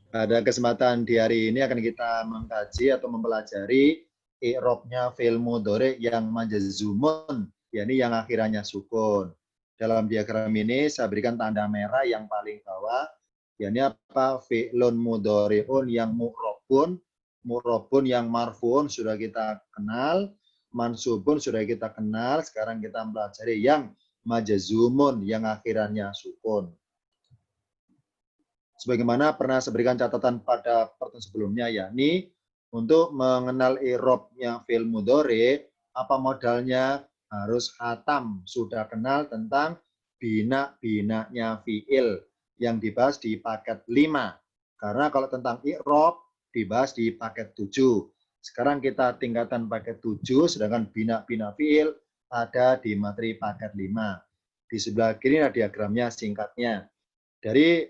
Pada kesempatan di hari ini akan kita mengkaji atau mempelajari i'rabnya fi'il mudhari yang majzumun, yakni yang akhirannya sukun. Dalam diagram ini saya berikan tanda merah yang paling bawah, yakni apa? Fi'lun mudhari'un yang mu'rabun yang marfu'un sudah kita kenal, mansubun sudah kita kenal, sekarang kita mempelajari yang majzumun yang akhirannya sukun. Sebagaimana pernah saya berikan catatan pada pertemuan sebelumnya, yakni untuk mengenal i'rabnya fi'il mudhari, apa modalnya? Harus khatam, sudah kenal tentang bina-binanya fi'il yang dibahas di paket 5. Karena kalau tentang i'rab dibahas di paket 7. Sekarang kita tingkatan paket 7, sedangkan bina-bina fi'il ada di materi paket 5. Di sebelah kiri ada diagramnya singkatnya. Dari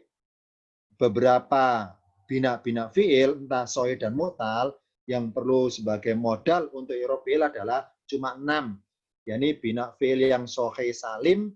beberapa bina-bina fi'il, entah sahih dan mu'tal, yang perlu sebagai modal untuk i'rab fi'il adalah cuma 6. Yakni bina fi'il yang sahih salim,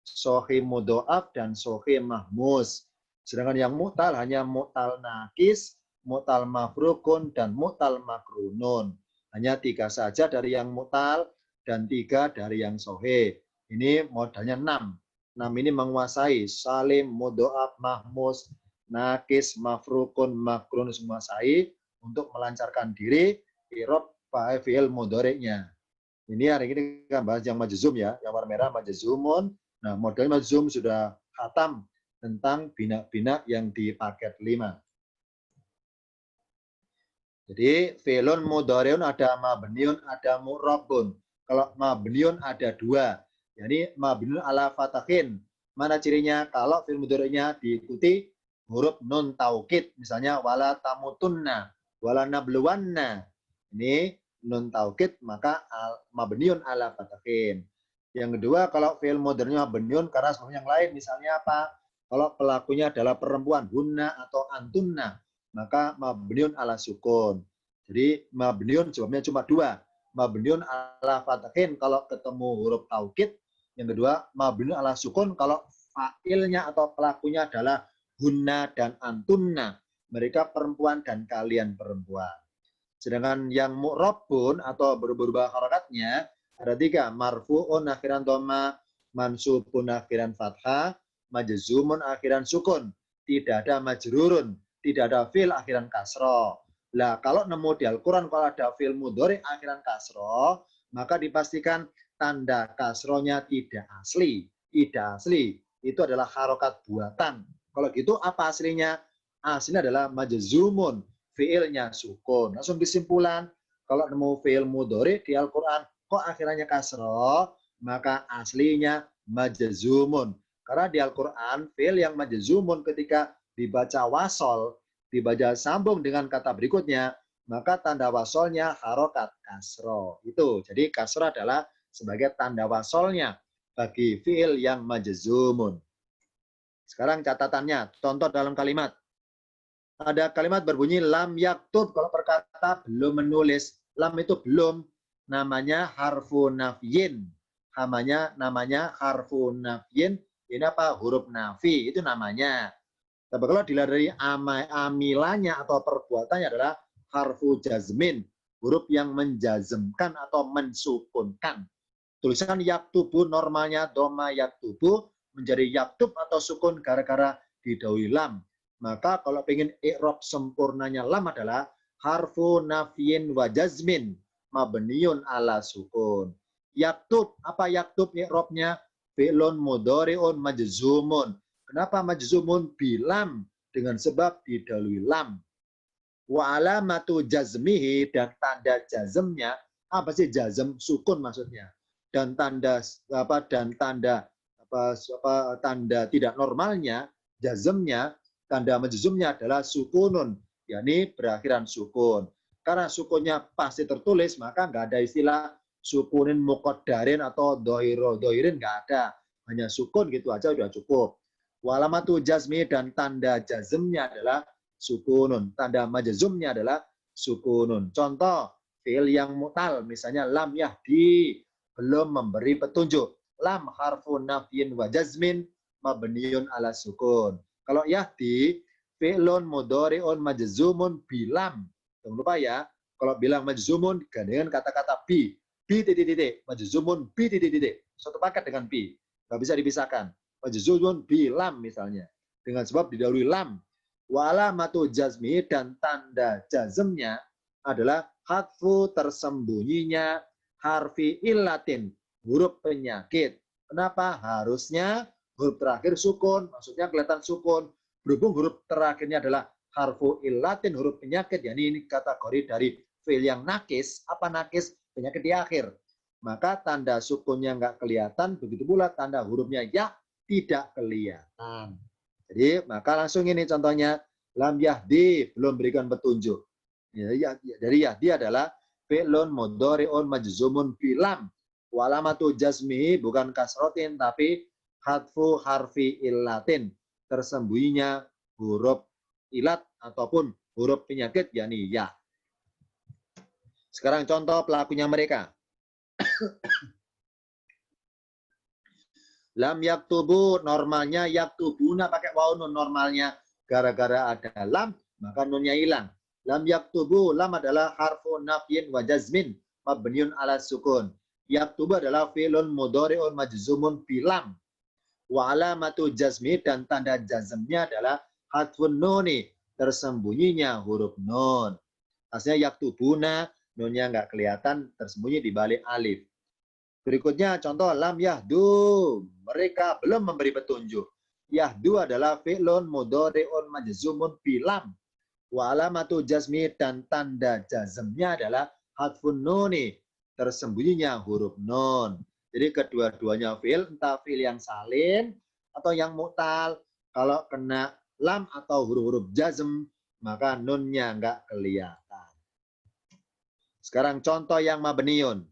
sahih mudhoaf, dan sahih mahmus. Sedangkan yang mu'tal hanya mu'tal nakis, mu'tal mafrukun, dan mu'tal makrunun. Hanya 3 saja dari yang mu'tal dan 3 dari yang sahih. Ini modalnya 6. 6 ini menguasai salim, mudhoaf, mahmus, nakis, mafrukun, makrun semua sai untuk melancarkan diri i'rab fi'il mudhari'nya. Ini hari ini kita bahas yang majzum ya, yang warna merah majzumun. Nah, model majzum sudah khatam tentang bina-bina yang di paket 5. Jadi fi'lun mudhari'un ada mabniun, ada mu'rabun. Kalau mabniun ada 2. Jadi mabniun ala fatahin. Mana cirinya? Kalau fi'il mudhari'nya diikuti huruf nun taukid, misalnya wala tamutunna, wala nabluwanna. Ini nun taukid, maka mabniun ala fatahin. Yang kedua, kalau fi'il mudhari'nya mabniun karena sebelum yang lain, misalnya apa? Kalau pelakunya adalah perempuan, hunna atau antunna, maka mabniun ala sukun. Jadi mabniun jawabnya cuma 2. Mabniun ala fatahin kalau ketemu huruf taukid. Yang kedua, mabniun ala sukun kalau fa'ilnya atau pelakunya adalah hunna dan antunna. Mereka perempuan dan kalian perempuan. Sedangkan yang mu'rabun atau berubah harokatnya ada 3. Marfu'un akhiran dhamma, mansubun akhiran fathah, majzumun akhiran sukun. Tidak ada majrurun, tidak ada fil akhiran kasroh. Lah kalau nemu di Al-Quran kalau ada fil mudhari akhiran kasroh, maka dipastikan tanda kasrohnya tidak asli. Tidak asli. Itu adalah harokat buatan. Kalau gitu apa aslinya? Aslinya adalah majzumun, fiilnya sukun. Langsung kesimpulan, kalau nemu fiil mudhari di Al-Quran, kok akhirnya kasroh, maka aslinya majzumun. Karena di Al-Quran, fiil yang majzumun ketika dibaca wasol, dibaca sambung dengan kata berikutnya, maka tanda wasolnya harokat kasroh. Itu, jadi kasroh adalah sebagai tanda wasolnya bagi fiil yang majzumun. Sekarang catatannya, contoh dalam kalimat. Ada kalimat berbunyi lam yaktub, kalau perkata belum menulis. Lam itu belum, namanya harfu nafyin. Namanya harfu nafyin. Ini apa? Huruf nafi, itu namanya. Tapi kalau dilihat dari amilanya atau perbuatannya adalah harfu jazmin, huruf yang menjazmkan atau mensukunkan. Tulisan yaktubu normalnya doma yaktubu menjadi yaktub atau sukun gara-gara didahului lam. Maka kalau pengen i'rab sempurnanya lam adalah harfu nafyin wa jazmin mabniun ala sukun. Yaktub, apa yaktub i'rabnya? Fi'lun mudhari'un majzumun. Kenapa majzumun? Bilam, dengan sebab didahului lam. Wa alamatu jazmihi, dan tanda jazmnya, apa sih jazm? Sukun maksudnya. Dan tanda tanda tidak normalnya, jazmnya, tanda majzumnya adalah sukunun, yakni berakhiran sukun. Karena sukunnya pasti tertulis, maka nggak ada istilah sukunin muqaddarin atau dohirin, nggak ada. Hanya sukun gitu aja udah cukup. Walamatu jazmi, dan tanda jazmnya adalah sukunun. Tanda majzumnya adalah sukunun. Contoh, fi'il yang mu'tal, misalnya lam yahdi, belum memberi petunjuk. Lam harfu nafyin wa jazmin mabniun ala sukun. Kalau yahdi, fi'lun mudhari'un majzumun bilam. Jangan lupa ya, kalau bilang majzumun gandengan kata-kata bi. Bi titik-titik, majzumun bi titik-titik. Satu paket dengan bi. Nggak bisa dipisahkan. Majzumun bilam misalnya. Dengan sebab didahului lam. Wa alamatu jazmi dan tanda jazmnya adalah hatfu tersembunyinya harfi illatin, huruf penyakit. Kenapa? Harusnya huruf terakhir sukun, maksudnya kelihatan sukun. Berhubung huruf terakhirnya adalah harfu illatin, huruf penyakit, yakni ini kategori dari fi'il yang nakis. Apa nakis? Penyakit di akhir. Maka tanda sukunnya nggak kelihatan, begitu pula tanda hurufnya ya tidak kelihatan. Jadi maka langsung ini contohnya, lam yahdi, belum berikan petunjuk. Dari yahdi adalah fi'lun mudhari'un majzumun bilam. Walamatu jazmihi bukan kasrotin tapi hatfu harfi illatin. Tersembunyinya huruf ilat ataupun huruf penyakit yakni ya. Sekarang contoh pelakunya mereka. Lam yaktubu, normalnya yaktubuna pakai waw nun normalnya. Gara-gara ada lam, maka nunnya hilang. Lam yaktubu, lam adalah harfu nafyin wa jazmin mabniun ala sukun. Yaktubu adalah fi'lun mudhari'un majzumun bilam. Wa alamatu jazmi dan tanda jazmnya adalah hatfun nuni, tersembunyinya huruf nun. Aslinya yaktubuna, nunnya nggak kelihatan, tersembunyi di balik alif. Berikutnya contoh lam yahdu, mereka belum memberi petunjuk. Yahdu adalah fi'lun mudhari'un majzumun bilam. Wa alamatu jazmi dan tanda jazmnya adalah hatfun nuni, tersembunyinya huruf nun. Jadi kedua-duanya fi'il, entah fi'il yang salin atau yang mu'tal. Kalau kena lam atau huruf-huruf jazm, maka nunnya nggak kelihatan. Sekarang contoh yang mabniun.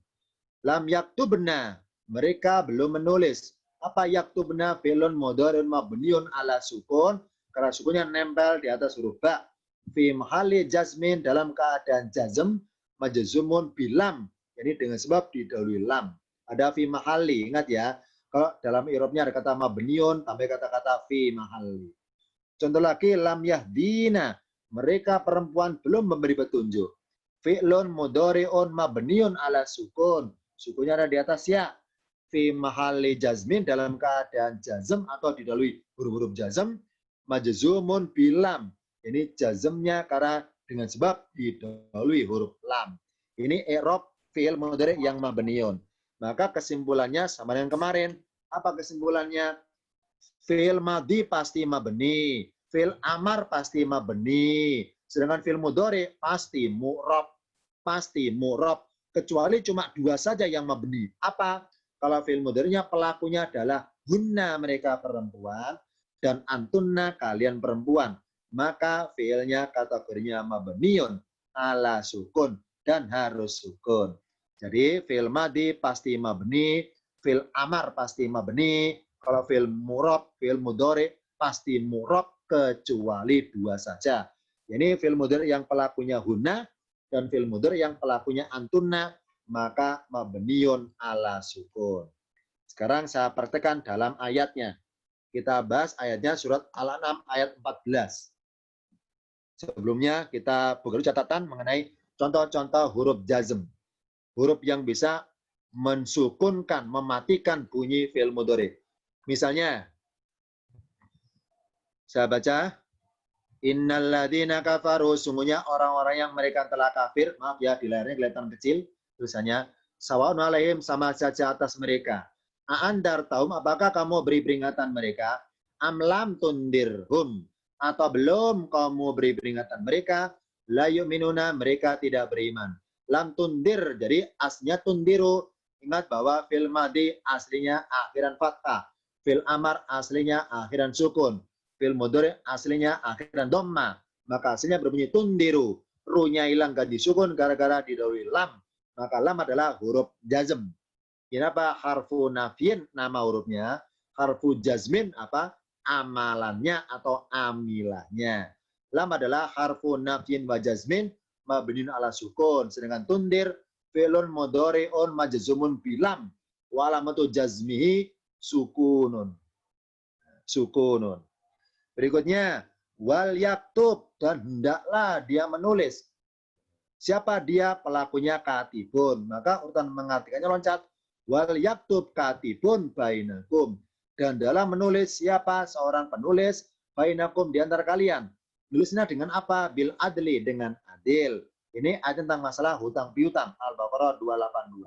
Lam yaktubna, mereka belum menulis. Apa yaktubna? Fi'lun mudhari'un mabniun ala sukun, karena sukunnya nempel di atas huruf ba. Fi mahalli jazmin, dalam keadaan jazm, majzumun bilam, jadi dengan sebab didahului lam. Ada fi mahalli, ingat ya. Kalau dalam i'rabnya ada kata mabniun, tambah kata-kata fi mahalli. Contoh lagi, lam yahdina, mereka perempuan belum memberi petunjuk. Fi'lun mudhari'un mabniun ala sukun, sukunya ada di atas ya. Fi mahalli jazmin, dalam keadaan jazm atau didahului huruf-huruf jazm, majzumun bilam. Ini jazmnya karena dengan sebab didahului huruf lam. Ini i'rab fi'il mudhari' yang mabniun. Maka kesimpulannya sama dengan kemarin. Apa kesimpulannya? Fi'il madhi pasti mabni, fi'il amar pasti mabni. Sedangkan fi'il mudhari' pasti mu'rab, kecuali cuma dua saja yang mabni. Apa? Kalau fi'il mudhari'nya pelakunya adalah hunna, mereka perempuan, dan antunna, kalian perempuan. Maka fi'ilnya kategorinya mabniun ala sukun dan harus sukun. Jadi fi'il madhi pasti mabni, fi'il amar pasti mabni, kalau fi'il murab, fi'il mudhari' pasti murab kecuali dua saja. Ini fi'il mudhari' yang pelakunya hunna dan fi'il mudhari' yang pelakunya antunna, maka mabniun ala sukun. Sekarang saya praktekkan dalam ayatnya. Kita bahas ayatnya surat Al-An'am ayat 14. Sebelumnya kita bekerja catatan mengenai contoh-contoh huruf jazm. Huruf yang bisa mensukunkan, mematikan bunyi fi'il mudhari'. Misalnya, saya baca, innalladzina kafaru, sungguhnya orang-orang yang mereka telah kafir, maaf ya di layarnya kelihatan kecil, tulisannya, sawa'un alaihim, sama saja atas mereka. A'andar taum, apakah kamu beri peringatan mereka? Amlam tundirhum, atau belum kamu beri peringatan mereka? La yu'minuna, mereka tidak beriman. Lam tundir, jadi aslinya tundiru. Ingat bahwa fil madhi aslinya akhiran fathah. Fil amar aslinya akhiran sukun. Fil mudhari aslinya akhiran dhamma. Maka aslinya berbunyi tundiru. Ru-nya hilang ganti sukun gara-gara didahului lam. Maka lam adalah huruf jazm. Kenapa? Harfu nafyin nama hurufnya. Harfu jazmin apa? Amalannya atau amilahnya. Lam adalah harfu nafyin wa jazmin mabniun ala sukun. Sedangkan tundir fi'lun mudhari'un majzumun bilam wa alamatu jazmihi sukunun. Sukunun. Berikutnya Wal yaktub, dan hendaklah dia menulis. Siapa dia? Pelakunya katibun. Maka urutan mengartikannya loncat. Wal yaktub katibun bainakum. Dan dalam menulis siapa? Seorang penulis bainakum di antara kalian. Nulisnya dengan apa? Bil adli, dengan adil. Ini ayat tentang masalah hutang piutang. Al-Baqarah 282.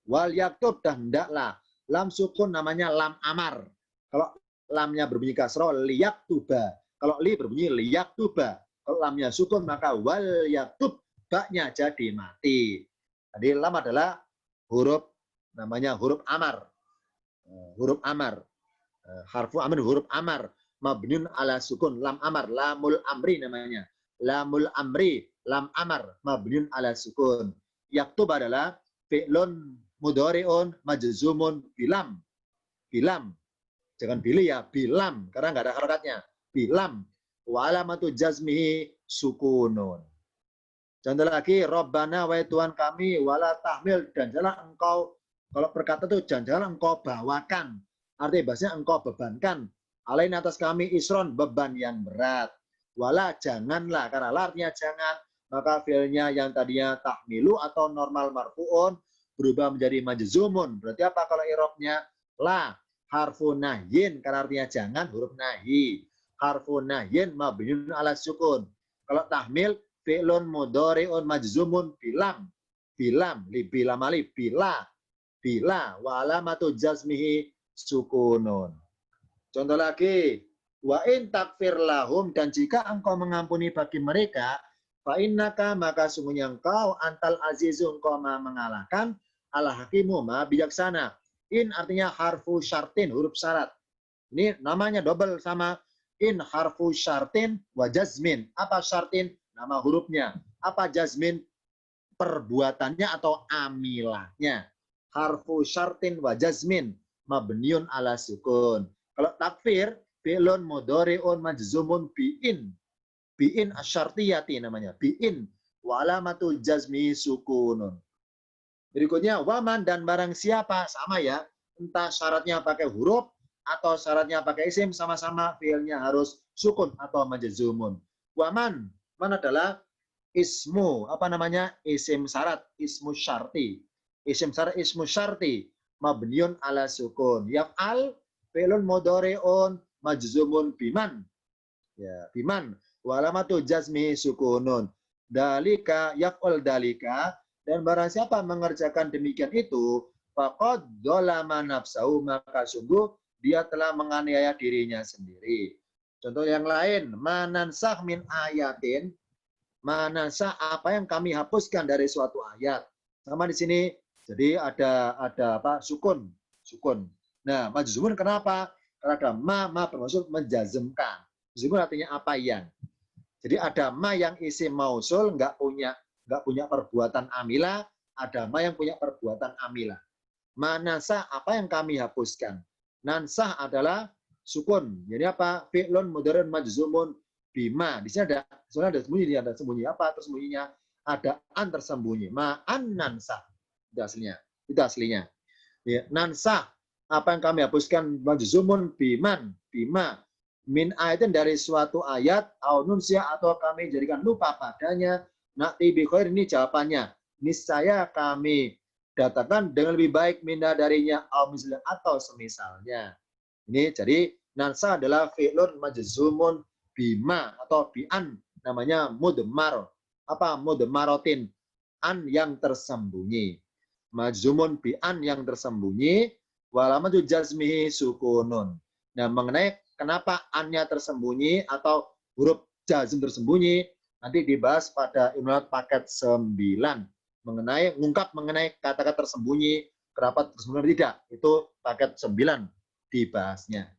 Wal yaktub, dan hendaklah. Lam sukun namanya lam amar. Kalau lamnya berbunyi kasroh, liyaktuba. Kalau li berbunyi liyaktuba. Kalau lamnya sukun, maka wal yaktub, baknya jadi mati. Jadi lam adalah huruf, namanya huruf amar. Huruf amar. Harfu amr, huruf amar. Mabniun ala sukun, lam amar. Lamul amri namanya. Lamul amri, lam amar. Mabniun ala sukun. Yaktub adalah fi'lun mudhari'un majzumun bilam. Bilam. Jangan pilih ya, bilam. Karena nggak ada harokatnya. Bilam. Wa alamatu jazmihi sukunun. Contoh lagi, Rabbana, wahai Tuhan kami, wala tahmil, dan janganlah engkau, kalau berkata itu, janganlah engkau bawakan. Artinya bahasanya engkau bebankan. Alain atas kami isron, beban yang berat. Wala, janganlah, karena artinya jangan, maka fiilnya yang tadinya tahmilu atau normal marfu'un, berubah menjadi majzumun. Berarti apa kalau i'rabnya? La, harfu nahyin, karena artinya jangan, huruf nahi. Harfu nahyin mabniun ala sukun. Kalau tahmil, fi'lun mudhari'un majzumun bilam. Bilam, li bilam alif, bila. Bila, wa alamatu jazmihi sukunun. Contoh lagi, wa in takfir lahum, dan jika engkau mengampuni bagi mereka, fa innaka, maka sungguhnya engkau antal azizu, engkau mengalahkan, ala hakimu, maha bijaksana. In artinya harfu syartin, huruf syarat. Ini namanya double sama in harfu syartin wa jazmin. Apa syartin? Nama hurufnya. Apa jazmin? Perbuatannya atau amilahnya. Harfu syartin wa jazmin mabniun ala sukun. Kalau takfir, fi'lun mudhari'un majzumun bi'in. Bi'in asyartiyati namanya. Bi'in. Wa alamatu jazmi sukunun. Berikutnya, waman, dan barang siapa. Sama ya. Entah syaratnya pakai huruf atau syaratnya pakai isim, sama-sama fi'ilnya harus sukun atau majzumun. Waman, man adalah ismu, apa namanya? Isim syarat, ismu syarti. Isim syarat, ismu syarti. Mabniun ala sukun. Yaf'al, fi'lun mudhari'un majzumun biman. Ya, biman. Walamatu jazmi sukunun. Dalika, yaf'ul dalika, dan barang siapa mengerjakan demikian itu, faqad dzalama nafsahu, maka sungguh dia telah menganiaya dirinya sendiri. Contoh yang lain, manansah min ayatin, manansah apa yang kami hapuskan dari suatu ayat. Sama di sini, jadi ada apa? Sukun. Nah, majzumun kenapa? Karena ada ma bermaksud menjazmkan. Majzumun artinya apa yang. Jadi ada ma yang isim mausul, nggak punya perbuatan amilah, ada ma yang punya perbuatan amilah. Manasa apa yang kami hapuskan. Nansah adalah sukun. Jadi apa? Fi'lun mudhari'un majzumun bima. Di sini ada sebenarnya ada sembunyi apa? Tersembunyinya ada an tersembunyi. Ma'an nansah. Itu aslinya. Ya, nansah apa yang kami hapuskan majzumun biman, bima. Min ayatin, dari suatu ayat, au nunsia, atau kami jadikan lupa padanya. Nakti bi khair, ini jawabannya. Niscaya kami datangkan dengan lebih baik minda darinya, au misalnya, atau semisalnya. Ini jadi nansa adalah fi'lun majzumun bima atau bi'an, namanya mudmar. Apa? Mudmarotin, an yang tersembunyi. Majzumun bi'an yang tersembunyi, walamatu jazmihi sukunun. Nah, mengenai kenapa an-nya tersembunyi atau huruf jazm tersembunyi, nanti dibahas pada imlat paket 9. Ngungkap mengenai kata-kata tersembunyi, kenapa tersembunyi tidak. Itu paket 9 dibahasnya.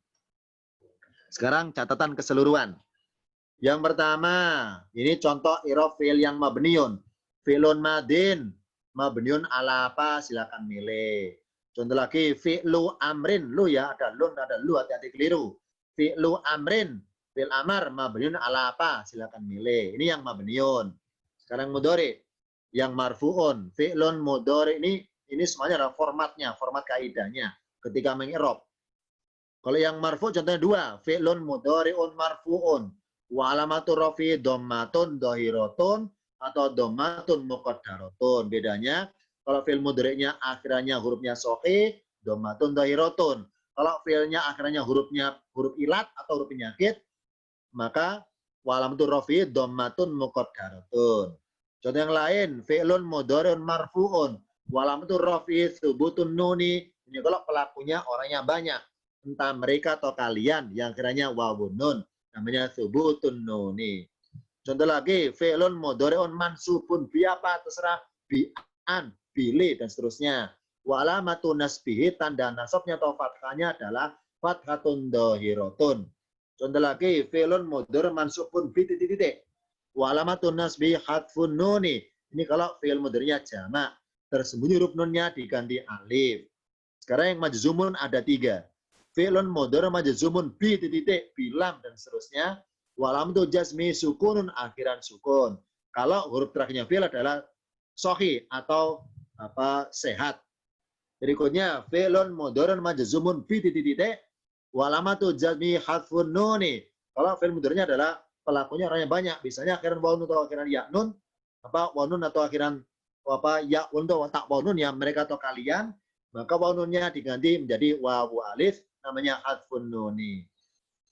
Sekarang catatan keseluruhan. Yang pertama, ini contoh i'rab fi'il yang mabniun. Fi'lun madin, mabniun ala apa? Silakan milih. Contoh lagi, fi'lu amrin, lu ya, ada lun, ada lu, hati-hati keliru. Fi'lu amrin, fi'l amar, mabniun ala apa? Silakan milih. Ini yang mabniun. Sekarang mudhari, yang marfu'un. Fi'lun mudhari ini semuanya adalah formatnya, format kaidahnya ketika mengi'rab. Kalau yang marfu' contohnya 2, fi'lun mudhari'un marfu'un. Wa alamatur rafi dhammatun dhahiratun atau dhammatun muqaddaratun. Bedanya kalau fi'il mudhari'nya akhirannya hurufnya sahih, dhammatun dhahiratun. Kalau fi'ilnya akhirannya huruf ilat atau huruf penyakit, maka wa alamatur rafi dhammatun muqaddaratun. Contoh yang lain, fi'lun mudhari'un marfu'un wa alamatur rafi tsubutun nuni. Ini kalau pelakunya orangnya banyak, entah mereka atau kalian yang kiranya wawun nun, namanya tsubutun nuni. Contoh lagi, fi'lun mudhari'un mansubun bi apa terserah, bi an, bili dan seterusnya. Wa alamatun nasbihi tanda nasabnya atau fathahnya adalah fathatun dhahiratun. Contoh lagi, fi'lun mudhari'un mansubun bi titik-titik. Wa alamatun nasbi hadfun nuni. Ini kalau fi'il mudhari'nya jamak, tersembunyi huruf nunnya diganti alif. Sekarang yang majzumun ada 3. Fi'lun mudhari'un majzumun bi titik, bilam dan seterusnya. Wa alamatu jazmi sukunun akhiran sukun. Kalau huruf terakhirnya fi'il adalah sahih atau sehat. Berikutnya fi'lun mudhari'un majzumun bi titik, wa alamatu jazmi hadfun nuni. Kalau fi'il mudhari'nya adalah pelakunya orangnya banyak, misalnya akhiran waun atau akhiran ya nun, waunun atau akhiran ya untuk tak waunun ya mereka atau kalian, maka waununnya diganti menjadi wawu alif, namanya hadfun nuni.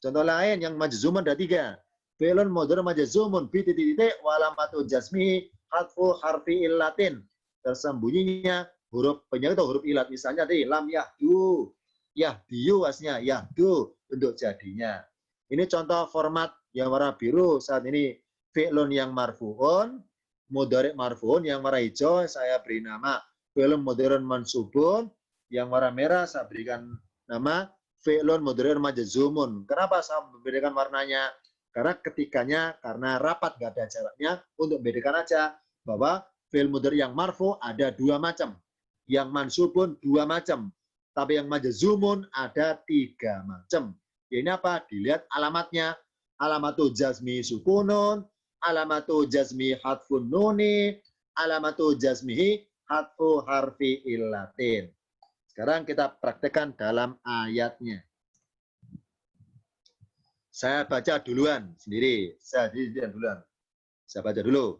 Contoh lain yang majzumun ada 3. Fi'lun mudhari'un majzumun bi titik wa alamatu jazmi hadfu harfi illatin. Tersembunyinya huruf penyakit atau huruf ilat, misalnya tadi lam yahdu, yahdiyu aslinya, yahdu bentuk jadinya. Ini contoh format yang warna biru saat ini fi'lun yang marfu'un, mudhari' marfu'un, yang warna hijau saya beri nama fi'lun mudhari'un mansubun, yang warna merah saya berikan nama fi'lun mudhari'un majzumun. Kenapa saya membedakan warnanya? Karena ketikanya karena rapat, nggak ada jaraknya, untuk membedakan aja bahwa fi'il mudhari' yang marfu ada 2 macam, yang mansubun 2 macam, tapi yang majzumun ada 3 macam. Ini apa? Dilihat alamatnya. Alamatu jazmi sukunun, alamatu jazmi hadfun nuni, alamatu jazmihi hadfu harfi illatin. Sekarang kita praktekkan dalam ayatnya. Saya baca duluan sendiri. Saya baca dulu.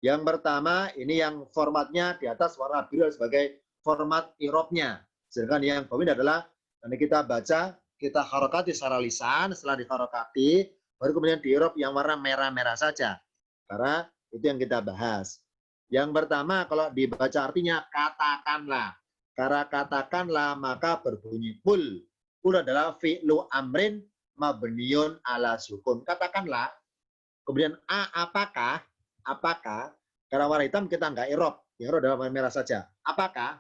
Yang pertama, ini yang formatnya di atas warna biru sebagai format irobnya. Sedangkan yang bawah ini adalah, nanti kita baca, kita harokati secara lisan, setelah diharokati, baru kemudian di irob yang warna merah-merah saja. Karena itu yang kita bahas. Yang pertama, kalau dibaca artinya, katakanlah. Karena katakanlah, maka berbunyi pul. Pul adalah fi'lu amrin mabniun ala sukun. Katakanlah. Kemudian apakah? Karena warna hitam kita nggak irob. Yang irob adalah warna merah saja. Apakah?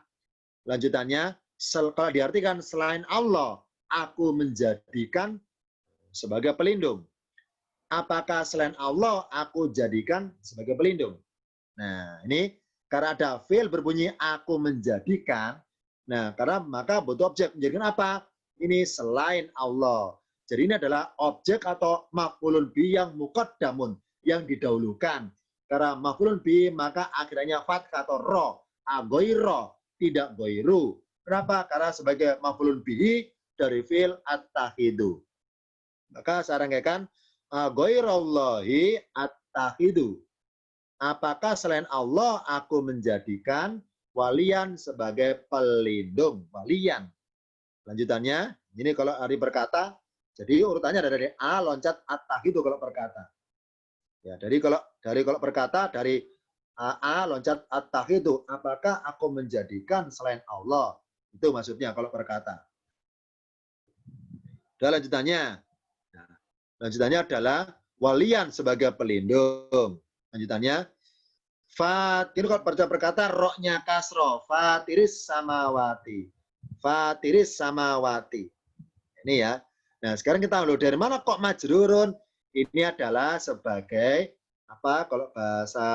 Lanjutannya, kalau diartikan selain Allah, aku menjadikan sebagai pelindung. Apakah selain Allah aku jadikan sebagai pelindung? Nah, ini karena ada fi'il berbunyi aku menjadikan. Nah, karena maka butuh objek. Menjadikan apa? Ini selain Allah. Jadi ini adalah objek atau maf'ulun bi yang muqaddamun, yang didahulukan. Karena maf'ulun bi maka akhirnya fathah atau ro, goiro, tidak goiru. Kenapa? Karena sebagai maf'ulun bihi dari fi'il at-takhidu. Maka saya rangkaikan goirallahi at-takhidu. Apakah selain Allah aku menjadikan walian sebagai pelindung? Walian. Lanjutannya, ini kalau hari berkata, jadi urutannya dari A loncat at-takhidu kalau berkata. Ya, dari kalau berkata dari A loncat at-takhidu, apakah aku menjadikan selain Allah? Itu maksudnya kalau berkata. Dan lanjutannya adalah walian sebagai pelindung. Lanjutannya, fatir kalau berkata roknya kasro, fatiris samawati. Fatiris samawati. Ini ya. Nah, sekarang kita lihat dari mana kok majrurun? Ini adalah sebagai apa kalau bahasa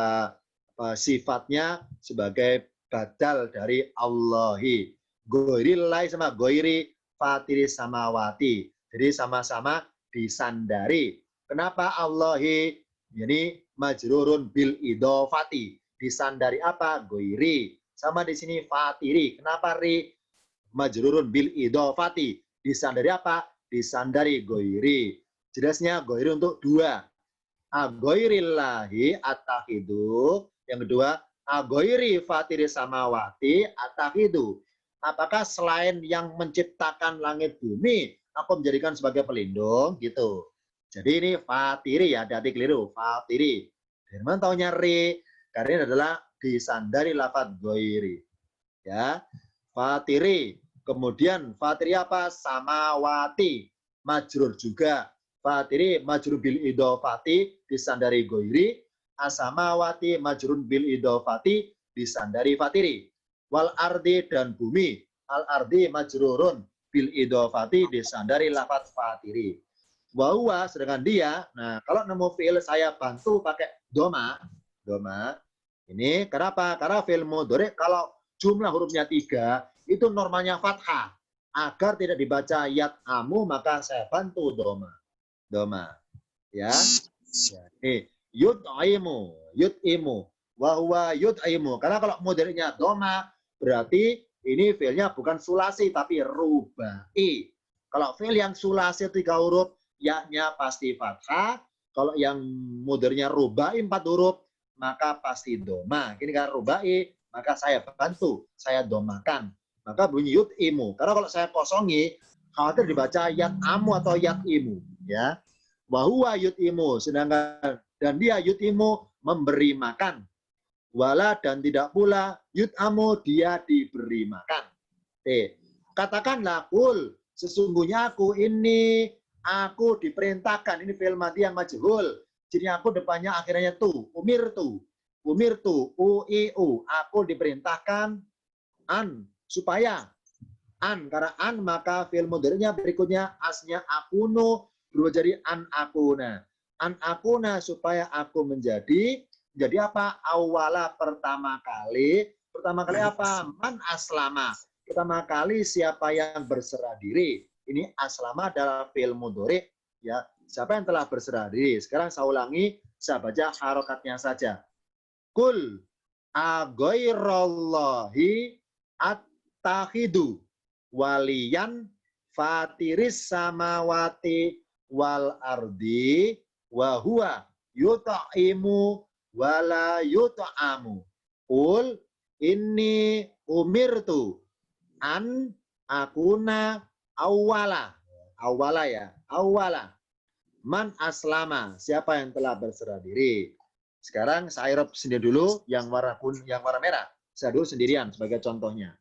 sifatnya sebagai badal dari Allahi. Goirilai sama goiri fatiris samawati. Jadi sama-sama disandari. Kenapa Allahi? Jadi majrurun bil idofati. Disandari apa? Goiri. Sama di sini fatiri. Kenapa ri? Majrurun bil idofati. Disandari apa? Disandari goiri. Jelasnya goiri untuk 2. Agoirillahi atakhidu. Yang kedua, agoiri fatiri samawati atakhidu. Apakah selain yang menciptakan langit bumi, aku menjadikan sebagai pelindung gitu. Jadi ini fatiri ya, hati-hati keliru. Fatiri. Firman taunya ri, karena ini adalah disandari lafadz goiri. Ya, fatiri. Kemudian fatiri apa? Samawati. Majrur juga. Fatiri majrur bil idofati disandari goiri. Asamawati majrur bil idofati disandari fatiri. Wal ardi dan bumi. Al ardi majrurun bil idofati disandari lafadz fatiri. Wahuwa sedangkan dia, nah kalau nemu fi'il saya bantu pakai doma, ini kenapa? Karena fi'il mudhari kalau jumlah hurufnya 3 itu normalnya fathah. Agar tidak dibaca yat amu maka saya bantu doma, ya. Nih yud'imu, wahuwa yud'imu. Karena kalau mudhari'nya doma berarti ini fi'ilnya bukan sulasi tapi rubai. Kalau fi'il yang sulasi 3 huruf ya-nya pasti fathah. Kalau yang mudhari'nya rubai 4 huruf, maka pasti doma. Ini kan rubai, maka saya bantu, saya domakan. Maka bunyi yud'imu. Karena kalau saya kosongi, khawatir dibaca yat amu atau yat imu. Ya. Wahuwa yud'imu. Sedangkan dan dia yud'imu memberi makan. Wala dan tidak pula yud'amu dia diberi makan. Katakanlah kul, sesungguhnya aku diperintahkan, ini fi'il madhi yang majhul. Jadi aku depannya akhirnya tu, umirtu, uiu, aku diperintahkan supaya karena maka fi'il mudhari'nya berikutnya asnya akunu berubah jadi akuna. Akuna supaya aku menjadi apa? Awala pertama kali apa? Man aslama. Pertama kali siapa yang berserah diri. Ini aslama adalah fi'il mudhari, ya. Siapa yang telah berserah diri? Sekarang saya ulangi, saya baca harokatnya saja. Kul aghairallahi attakhidu waliyan fatiris samawati wal ardi wa huwa yut'imu wala yut'amu. Kul inni umirtu an akuna awala ya, awala man aslama, siapa yang telah berserah diri. Sekarang saya irob sendiri dulu yang warna merah. Saya dulu sendirian sebagai contohnya.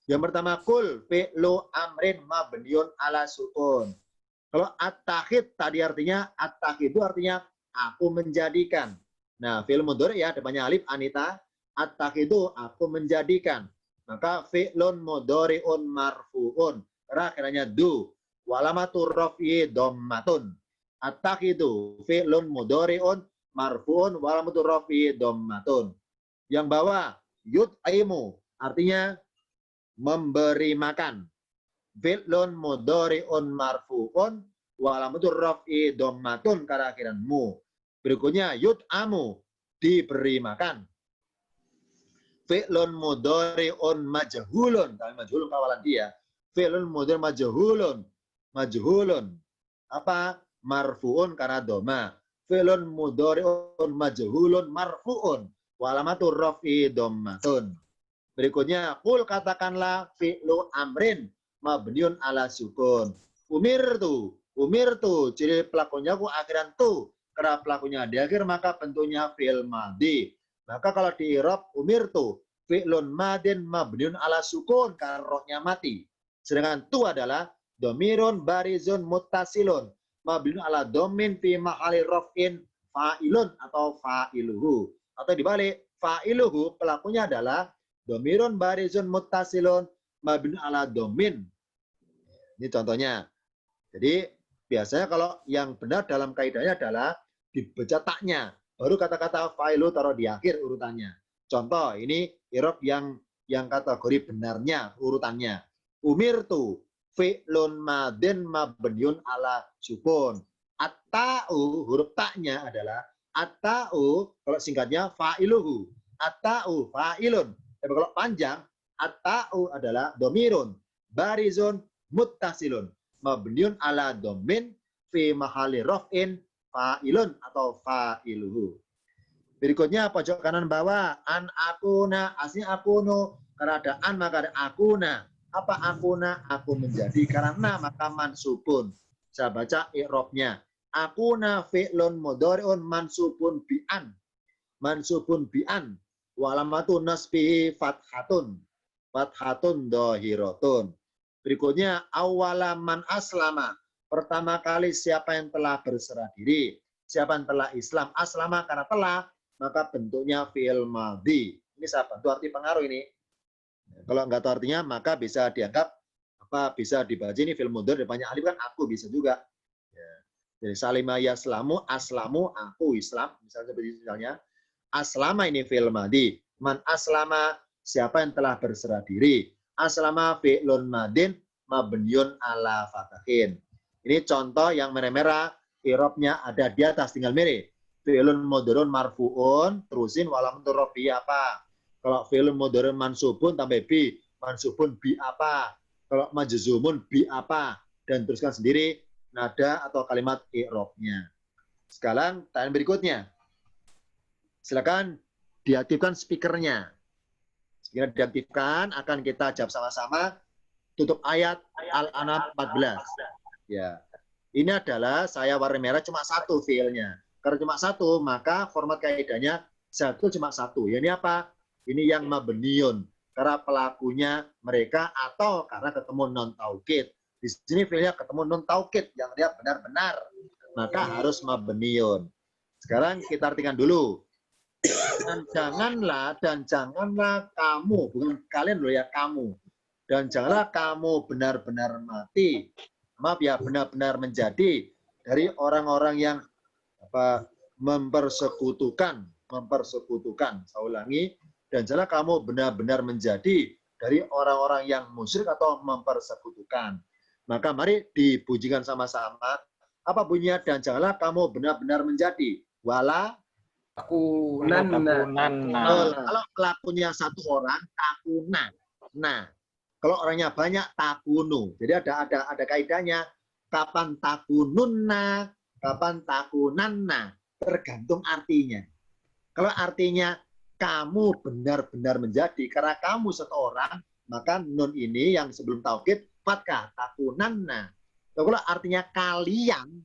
Yang pertama kul fi'lu amrin mabniun ala sukun. Kalau at-takhid tadi artinya at-takhid itu artinya aku menjadikan. Nah, fi'il mudhari ya depannya alif anita, at-takhidu aku menjadikan. Maka fi'lun mudhari'un marfu'un. Karena akhirnya du. Walamatur raf'i dhammatun. At-takhidu fi'lun mudhari'un marfu'un walamatur raf'i dhammatun. Yang bawah yut'imu artinya memberi makan. Fi'lun mudhari'un marfu'un walamatur raf'i dhammatun karena akhiran mu. Berikutnya yut'amu diberi makan. Fi'lun mudhari'un majhulun. Tapi majhulun kawalan dia. Fi'lun mudhari' majhulun. Apa? Marfu'un karena doma. Fi'lun mudhari'un majhulun marfu'un. Walamatur raf'i dhammatun. Berikutnya, kul katakanlah fi'lu amrin mabniun ala sukun. Umirtu. Jadi pelakunya aku akhiran tu. Karena pelakunya di akhir maka bentuknya fi'il madhi. Maka kalau di i'rab umirtu fi'lun madin mabniun ala sukun karena rohnya mati. Sedangkan tu adalah domirun barizun muttasilun mabniun ala domin fi mahali raf'in fa'ilun atau fa'iluhu. Atau dibalik, fa'iluhu pelakunya adalah domirun barizun muttasilun mabniun ala domin. Ini contohnya. Jadi biasanya kalau yang benar dalam kaidahnya adalah dibaca taknya. Baru kata-kata fa'ilu taruh di akhir urutannya. Contoh, ini i'rab yang kategori benarnya urutannya. Umirtu fi'lun madin mabniun ala sukun. At-ta'u huruf taknya adalah at-ta'u kalau singkatnya fa'iluhu. At-ta'u fa'ilun. Tapi kalau panjang at-ta'u adalah domirun barizun muttasilun mabniun ala domin fi mahali raf'in fa'ilun atau fa'iluhu. Berikutnya pojok kanan bawah, an akuna, aslinya akunu. Karena ada an maka ada akuna. Apa akuna? Aku menjadi. Karena maka mansubun. Saya baca i'robnya. Akuna fi'lun mudhari'un mansubun bi'an. Mansubun bi'an. Walamatu nasbihi fathatun. Fathatun dohiratun. Berikutnya awalaman aslama. Pertama kali siapa yang telah berserah diri. Siapa yang telah Islam. Aslama karena telah. Maka bentuknya fi'il madhi. Ini saya bantu arti pengaruh ini. Kalau nggak tahu artinya, maka bisa dianggap bisa dibaca ini fi'il mudhari depannya alif kan aku bisa juga. Ya. Jadi salima yaslamu, aslamu, aku Islam. Misalnya aslama ini fi'il madhi. Man aslama, siapa yang telah berserah diri. Aslama fi'lun madin mabniun ala fatahin. Ini contoh yang merah-merah, i'rabnya ada di atas tinggal mirip. Fi'lun mudhari'un marfu'un, terusin walam turrofi apa. Kalau fi'lun mudhari'un mansubun tambah bi, mansubun bi apa. Kalau majzumun bi apa. Dan teruskan sendiri nada atau kalimat i'rabnya. Sekarang tanya berikutnya. Silakan diaktifkan speakernya. Jika diaktifkan, akan kita jawab sama-sama. Tutup ayat Al-An'am 14. Ya, ini adalah saya warna merah cuma satu fiilnya. Karena cuma satu, maka format kaidahnya satu cuma satu. Ya, ini apa? Ini yang mabniun. Karena pelakunya mereka atau karena ketemu non taukid. Di sini fiilnya ketemu non taukid yang dia benar-benar. Maka harus mabniun. Sekarang kita artikan dulu. Dan janganlah kamu, bukan kalian loh ya, kamu. Dan janganlah kamu benar-benar mati. Maaf ya, benar-benar menjadi dari orang-orang yang mempersekutukan. Saya ulangi, dan janganlah kamu benar-benar menjadi dari orang-orang yang musyrik atau mempersekutukan. Maka mari dibunyikan sama-sama. Apa bunyinya? Dan janganlah kamu benar-benar menjadi. Wala kalau pelakunya satu orang, takuna. Nah, kalau orangnya banyak, takunu. Jadi ada kaidahnya. Kapan takununna, kapan takunanna. Tergantung artinya. Kalau artinya kamu benar-benar menjadi, karena kamu satu orang, maka nun ini yang sebelum taukid, fatkah, takunanna. Kalau artinya kalian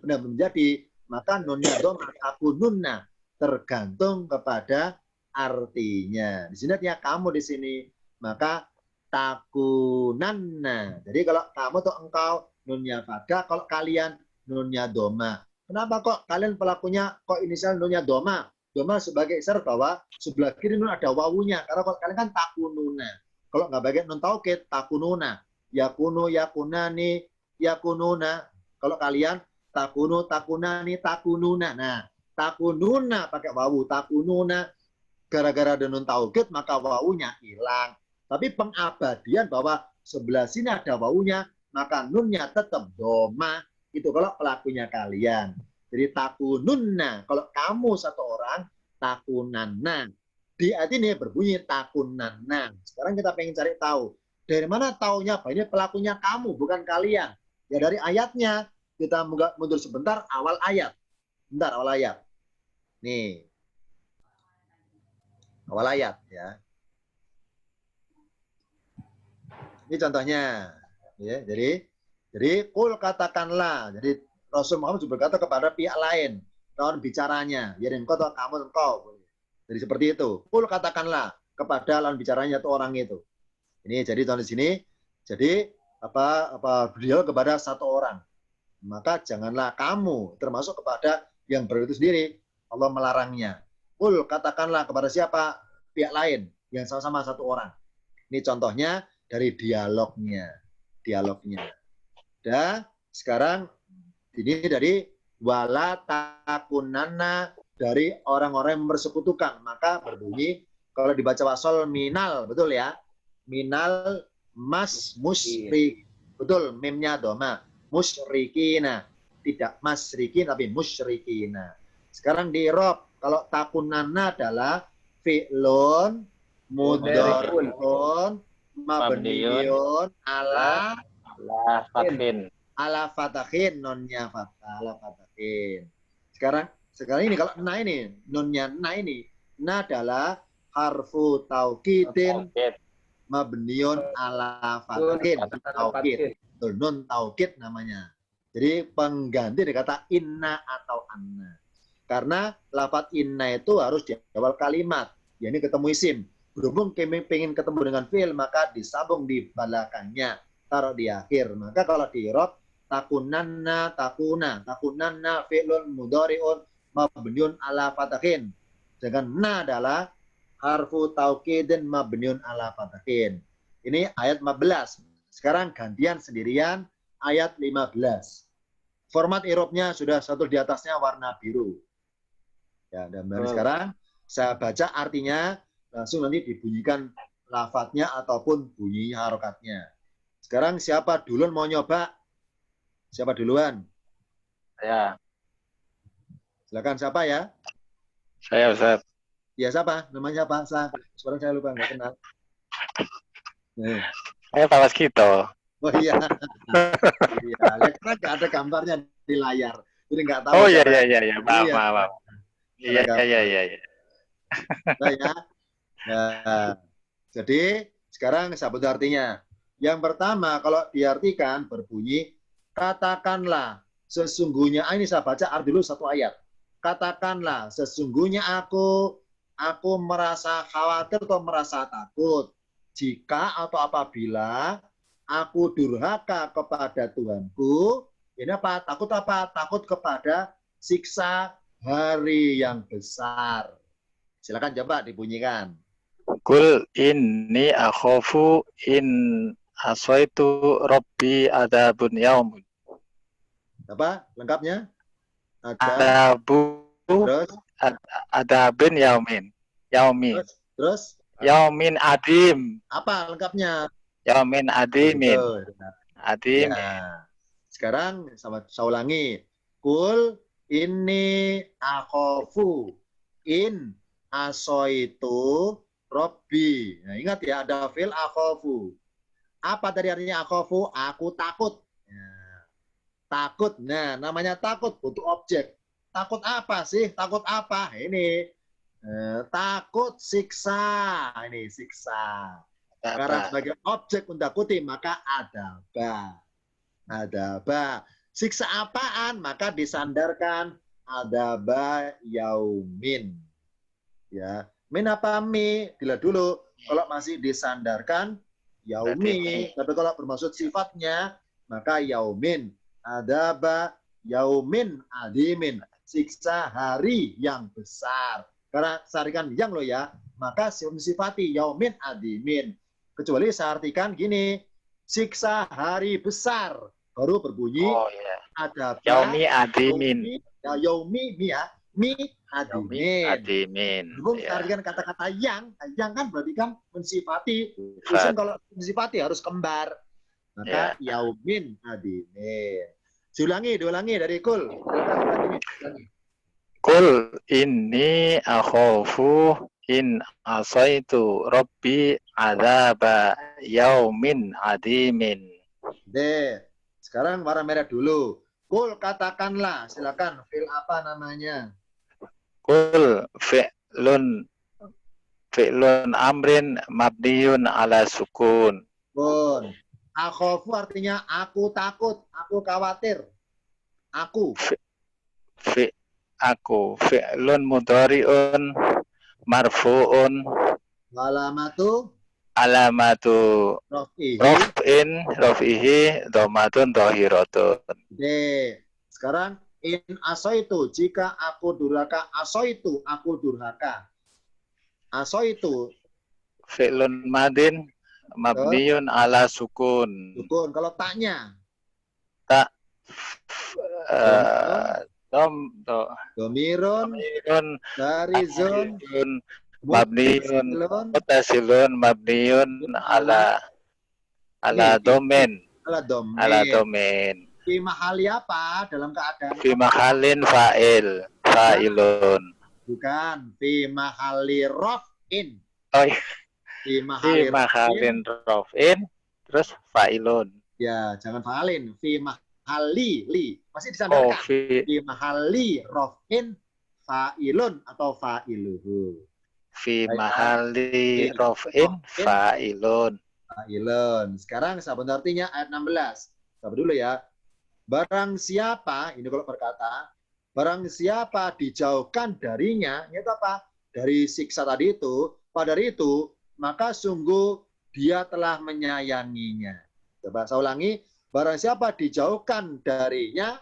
benar-benar menjadi, maka nunnya dhamma takununna. Tergantung kepada artinya. Di sini artinya kamu di sini, maka takunanna. Jadi kalau kamu atau engkau, nunnya fathah. Kalau kalian, nunnya dhamma. Kenapa kok kalian pelakunya kok inisial nunnya dhamma? Dhamma sebagai isyarat bahwa sebelah kiri nun ada wawunya. Karena kalau kalian kan takununa. Kalau nggak bagian nun taukid, takununa. Yakunu, yakunani, yakununa. Kalau kalian takunu, takunani, takununa. Nah, takununa pakai wawu, takununa. Gara-gara ada nun taukid, maka wawunya hilang. Tapi pengabadian bahwa sebelah sini ada wawunya, maka nunnya tetap doma. Itu kalau pelakunya kalian. Jadi takununna. Kalau kamu satu orang, takunanna. Di ayat ini berbunyi takunanna. Sekarang kita pengen cari tahu. Dari mana taunya? Ini pelakunya kamu, bukan kalian. Ya dari ayatnya. Kita mundur sebentar, awal ayat. Bentar, awal ayat. Nih. Awal ayat ya. Ini contohnya. Ya, jadi kul katakanlah. Jadi Rasul Muhammad juga berkata kepada pihak lain, kawan bicaranya, ya engkau atau kamu engkau. Jadi seperti itu. Kul katakanlah kepada lawan bicaranya itu orang itu. Ini jadi tahun di sini. Jadi beliau kepada satu orang. Maka janganlah kamu termasuk kepada yang begitu sendiri. Allah melarangnya. Kul katakanlah kepada siapa? Pihak lain yang sama-sama satu orang. Ini contohnya dari dialognya. Dan sekarang ini dari wala takunanna, dari orang-orang yang bersekutukan. Maka berbunyi kalau dibaca wasol minal, betul ya? Minal mas musyrik. Betul, mimnya doma. Musyrikina. Tidak masrikin tapi musyrikina. Sekarang di rob, kalau takunanna adalah fi'lun mudhari'un mabniun ala fatahin nonnya fathah ala fatahin. Sekarang ini kalau na ini, nunnya na ini, na adalah harfu taukidin mabniun ala fatahin. Taukid. Nun taukid namanya. Jadi pengganti dari kata inna atau anna. Karena lafaz inna itu harus di awal kalimat. Ya ini ketemu isim. Berhubung kami pengen ketemu dengan fi'il, maka disambung di belakangnya. Taruh di akhir. Maka kalau di i'rab takunanna fi'lun mudhari'un mabniun ala fatahin. Sedangkan na adalah harfu taukidin mabniun ala fatahin. Ini ayat 15. Sekarang gantian sendirian ayat 15. Format i'rabnya sudah satu di atasnya warna biru. Ya, dan sekarang saya baca artinya, langsung nanti dibunyikan lafadznya ataupun bunyi harokatnya. Sekarang siapa duluan mau nyoba? Siapa duluan? Saya. Silakan siapa ya? Saya, Ustaz. Ya siapa? Namanya siapa? Sekarang saya lupa, nggak kenal. Saya Pak Waskito. Oh iya. Iya, karena nggak ada gambarnya di layar. Jadi nggak tahu. Oh iya. Maaf. Iya. Nah, ya. Nah, jadi sekarang sabut artinya. Yang pertama kalau diartikan berbunyi katakanlah sesungguhnya, ini saya baca dulu satu ayat. Katakanlah sesungguhnya aku merasa khawatir atau merasa takut jika atau apabila aku durhaka kepada Tuhanku. Ini apa? Takut kepada siksa hari yang besar. Silakan coba dibunyikan. Kul inni akhafu in asaitu rabbi adabun yaumun. Apa lengkapnya? Adabu terus adabun yaumin. Terus yaumin adim. Apa lengkapnya? Yaumin adimin. Adim. Ya. Sekarang saya ulangi. Kul inni akhafu in asaitu Robbi. Nah, ingat ya, ada fil akhafu. Apa tadi artinya akhafu? Aku takut. Nah, takut. Nah, namanya takut butuh objek. Takut apa sih? Takut apa? Ini. Takut siksa. Ini siksa. Karena sebagai objek undakuti, maka adaba. Siksa apaan? Maka disandarkan adaba yaumin. Ya. Min apa mi? Dilihat dulu. Kalau masih disandarkan, yaumi. Tapi kalau bermaksud sifatnya, maka yaumin. Adaba yaumin adimin. Siksa hari yang besar. Karena sarikan yang loh ya, maka sifati yaumin adimin. Kecuali saya artikan gini, siksa hari besar. Baru berbunyi, adaba yaumi adimin. Yaumi mi ya. Mi adimin. Belum artikan kata-kata yang kan berarti kan mensifati. Isim kalau mensifati harus kembar. Maka yaumin adimin. Diulangi dari Kul. Kul inni akhafu in asaitu rabbi adzaba yaumin adimin. Sekarang warna merah dulu. Kul katakanlah, silakan. Fil apa namanya? Kul fi'lun amrin mabniun ala sukun. Pun. Akhafu artinya aku takut, aku khawatir. Aku. Aku. Fi'lun mudhari'un marfu'un. Alamatu raf'ihi dhammatun dhahiratun. Sekarang in asaitu, jika aku durhaka, asaitu aku durhaka. Asaitu fi'lun madin mabniun ala sukun. Sukun. Kalau taknya? Tak. Domirun barizun mabniun mutasilun mabniun ala domain. Ala domain. Fi mahali apa dalam keadaan? Fi mahalin fa'ilun. Bukan, fi mahali raf'in. Oh iya. Fi mahalin raf'in terus fa'ilun. Ya, jangan fa'alin. Fi mahali li. Masih Oh, disandarkan. fi Fi mahali rof'in fa'ilun atau fa'iluhu. Baik, mahali fi rof'in rof'in fa'ilun. fa'ilun. Sekarang sabun artinya ayat 16. Sabar dulu ya. Barang siapa, ini kalau berkata, barang siapa dijauhkan darinya, itu apa? Dari siksa tadi itu, pada hari itu, maka sungguh dia telah menyayanginya. Coba saya ulangi, barang siapa dijauhkan darinya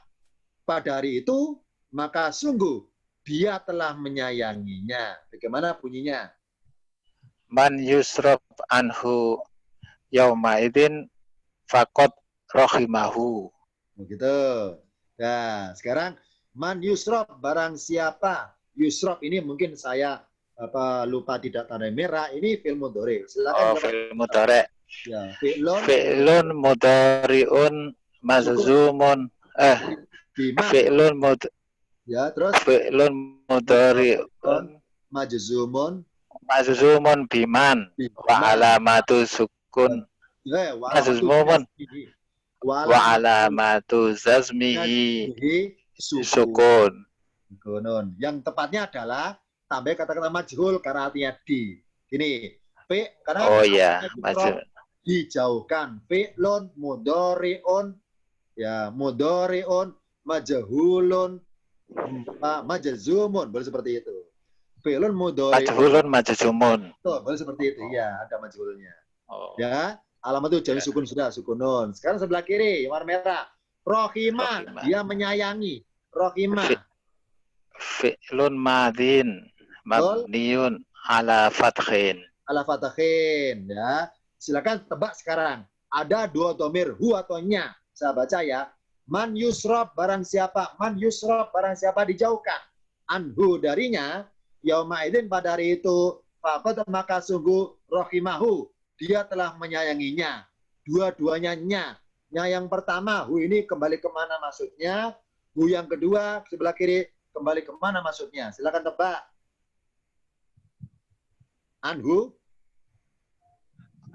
pada hari itu, maka sungguh dia telah menyayanginya. Bagaimana bunyinya? Man yusraf anhu yauma idin fakot rohimahu. Begitu. Nah, sekarang man yusrof, barang siapa. Yusrof ini mungkin saya lupa tidak tanda merah. Ini fi'il mudhari. Silakan Oh, coba. fi'il mudhari. Ya, fi'lun Fi'lun mudhari'un sukun mazzumun. biman. Fi'lun Ya, terus mudhari'un majzumun mazzumun biman wa biman. alamatu sukun. Ya, Mazzumun wa alamatu zazmihi sukun. sukun. Gunun. Yang tepatnya adalah tambah kata-kata majhul karena artinya di. Ini P karena Oh ya, majhul. dijauhkan. Fi'lun mudhari'un ya mudhari'un majhulun majzumun boleh seperti itu. Fi'lun mudhari'un Majhulun majzumun. tuh, boleh seperti itu. Iya, ada majhulnya. Oh. Ya, alamat itu jadi sukun sudah, sukunun. Sekarang sebelah kiri warna merah. Rohimah, dia menyayangi. Rohimah. Fi'lun madin mabniun ala fathin. Ala fathin ya. Silakan tebak sekarang. Ada dua domir hu atau nya. Saya baca ya. Man yusrof barang siapa. Man yusrof barang siapa dijauhkan. Anhu darinya. Yaumaidin pada hari itu. Fakot maka sungguh rohimahu. Dia telah menyayanginya. Dua-duanya nya. Nya yang pertama. Hu ini kembali kemana maksudnya. Hu yang kedua sebelah kiri. Kembali kemana maksudnya. Silakan tebak. Anhu.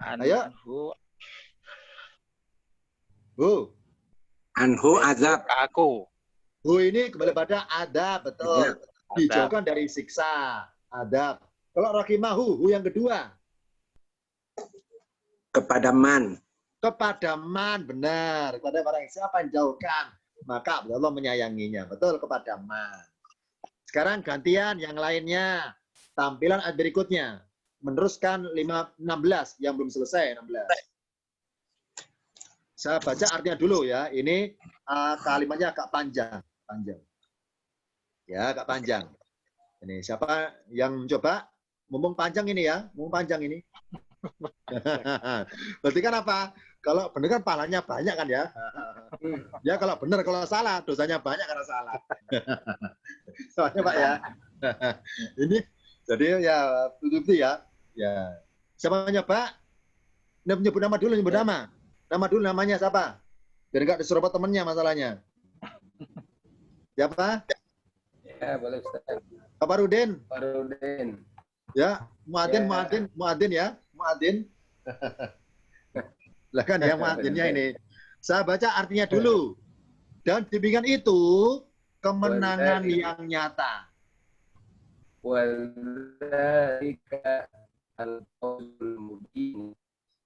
Ayo. Hu. Anhu azab. Aku. Hu ini kembali pada adab, betul. Dijauhkan dari siksa. Adab. Kalau rahimahu, hu yang kedua. Kepada man. Kepada man, benar. Kepada barang siapa yang jauhkan. Maka Allah menyayanginya. Betul, kepada man. Sekarang gantian yang lainnya. Tampilan berikutnya. Meneruskan 16 yang belum selesai 16. Saya baca artinya dulu ya. Ini kalimatnya agak panjang. Ya, agak panjang. Ini siapa yang mencoba? Mumpung panjang ini ya. Mumpung panjang ini. Berarti kan apa? Kalau benar kan pahalanya banyak kan ya? Ya kalau benar, kalau salah dosanya banyak karena salah. Soalnya Pak ya. Ini jadi ya tutup ya. Ya. Siapa nyoba? Nyebut nama dulu, nyebut nama. Nama dulu namanya siapa? Biar enggak diserobot temennya masalahnya. Siapa? Ya, boleh Ustaz. Kabarudin. Farudin. Ya, Muadzin ya. Muadzin. Lah kan yang muadzinnya ini. Saya baca artinya dulu. Dan demikian itu kemenangan yang nyata. Wadzalika al-fawzul mubin.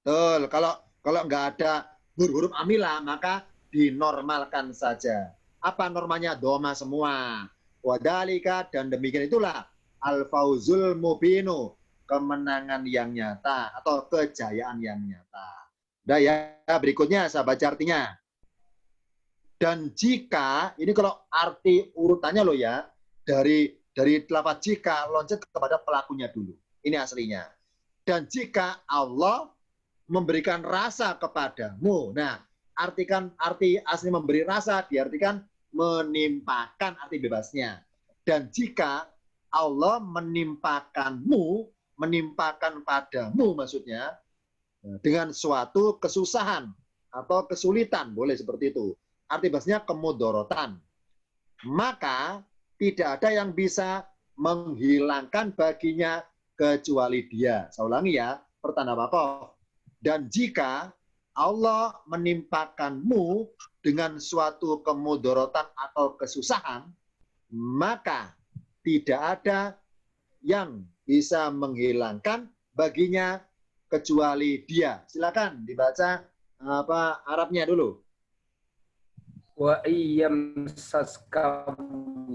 Betul, kalau nggak ada huruf amilah maka dinormalkan saja. Apa normanya? Doma semua. Wadalika dan demikian itulah al-fawzul mubinu, kemenangan yang nyata atau kejayaan yang nyata. Nah ya, berikutnya saya baca artinya. Dan jika, ini kalau arti urutannya loh ya, dari lafaz jika loncat kepada pelakunya dulu. Ini aslinya. Dan jika Allah memberikan rasa kepadamu. Nah, arti asli memberi rasa diartikan menimpakan, arti bebasnya. Dan jika Allah menimpakan padamu maksudnya dengan suatu kesusahan atau kesulitan, boleh seperti itu. Arti bebasnya kemudorotan. Maka tidak ada yang bisa menghilangkan baginya kecuali Dia. Saya ulangi ya, pertanda apa? Dan jika Allah menimpakanmu dengan suatu kemudorotan atau kesusahan, maka tidak ada yang bisa menghilangkan baginya kecuali Dia. Silakan dibaca Arabnya dulu. Wa iyyam saskallahu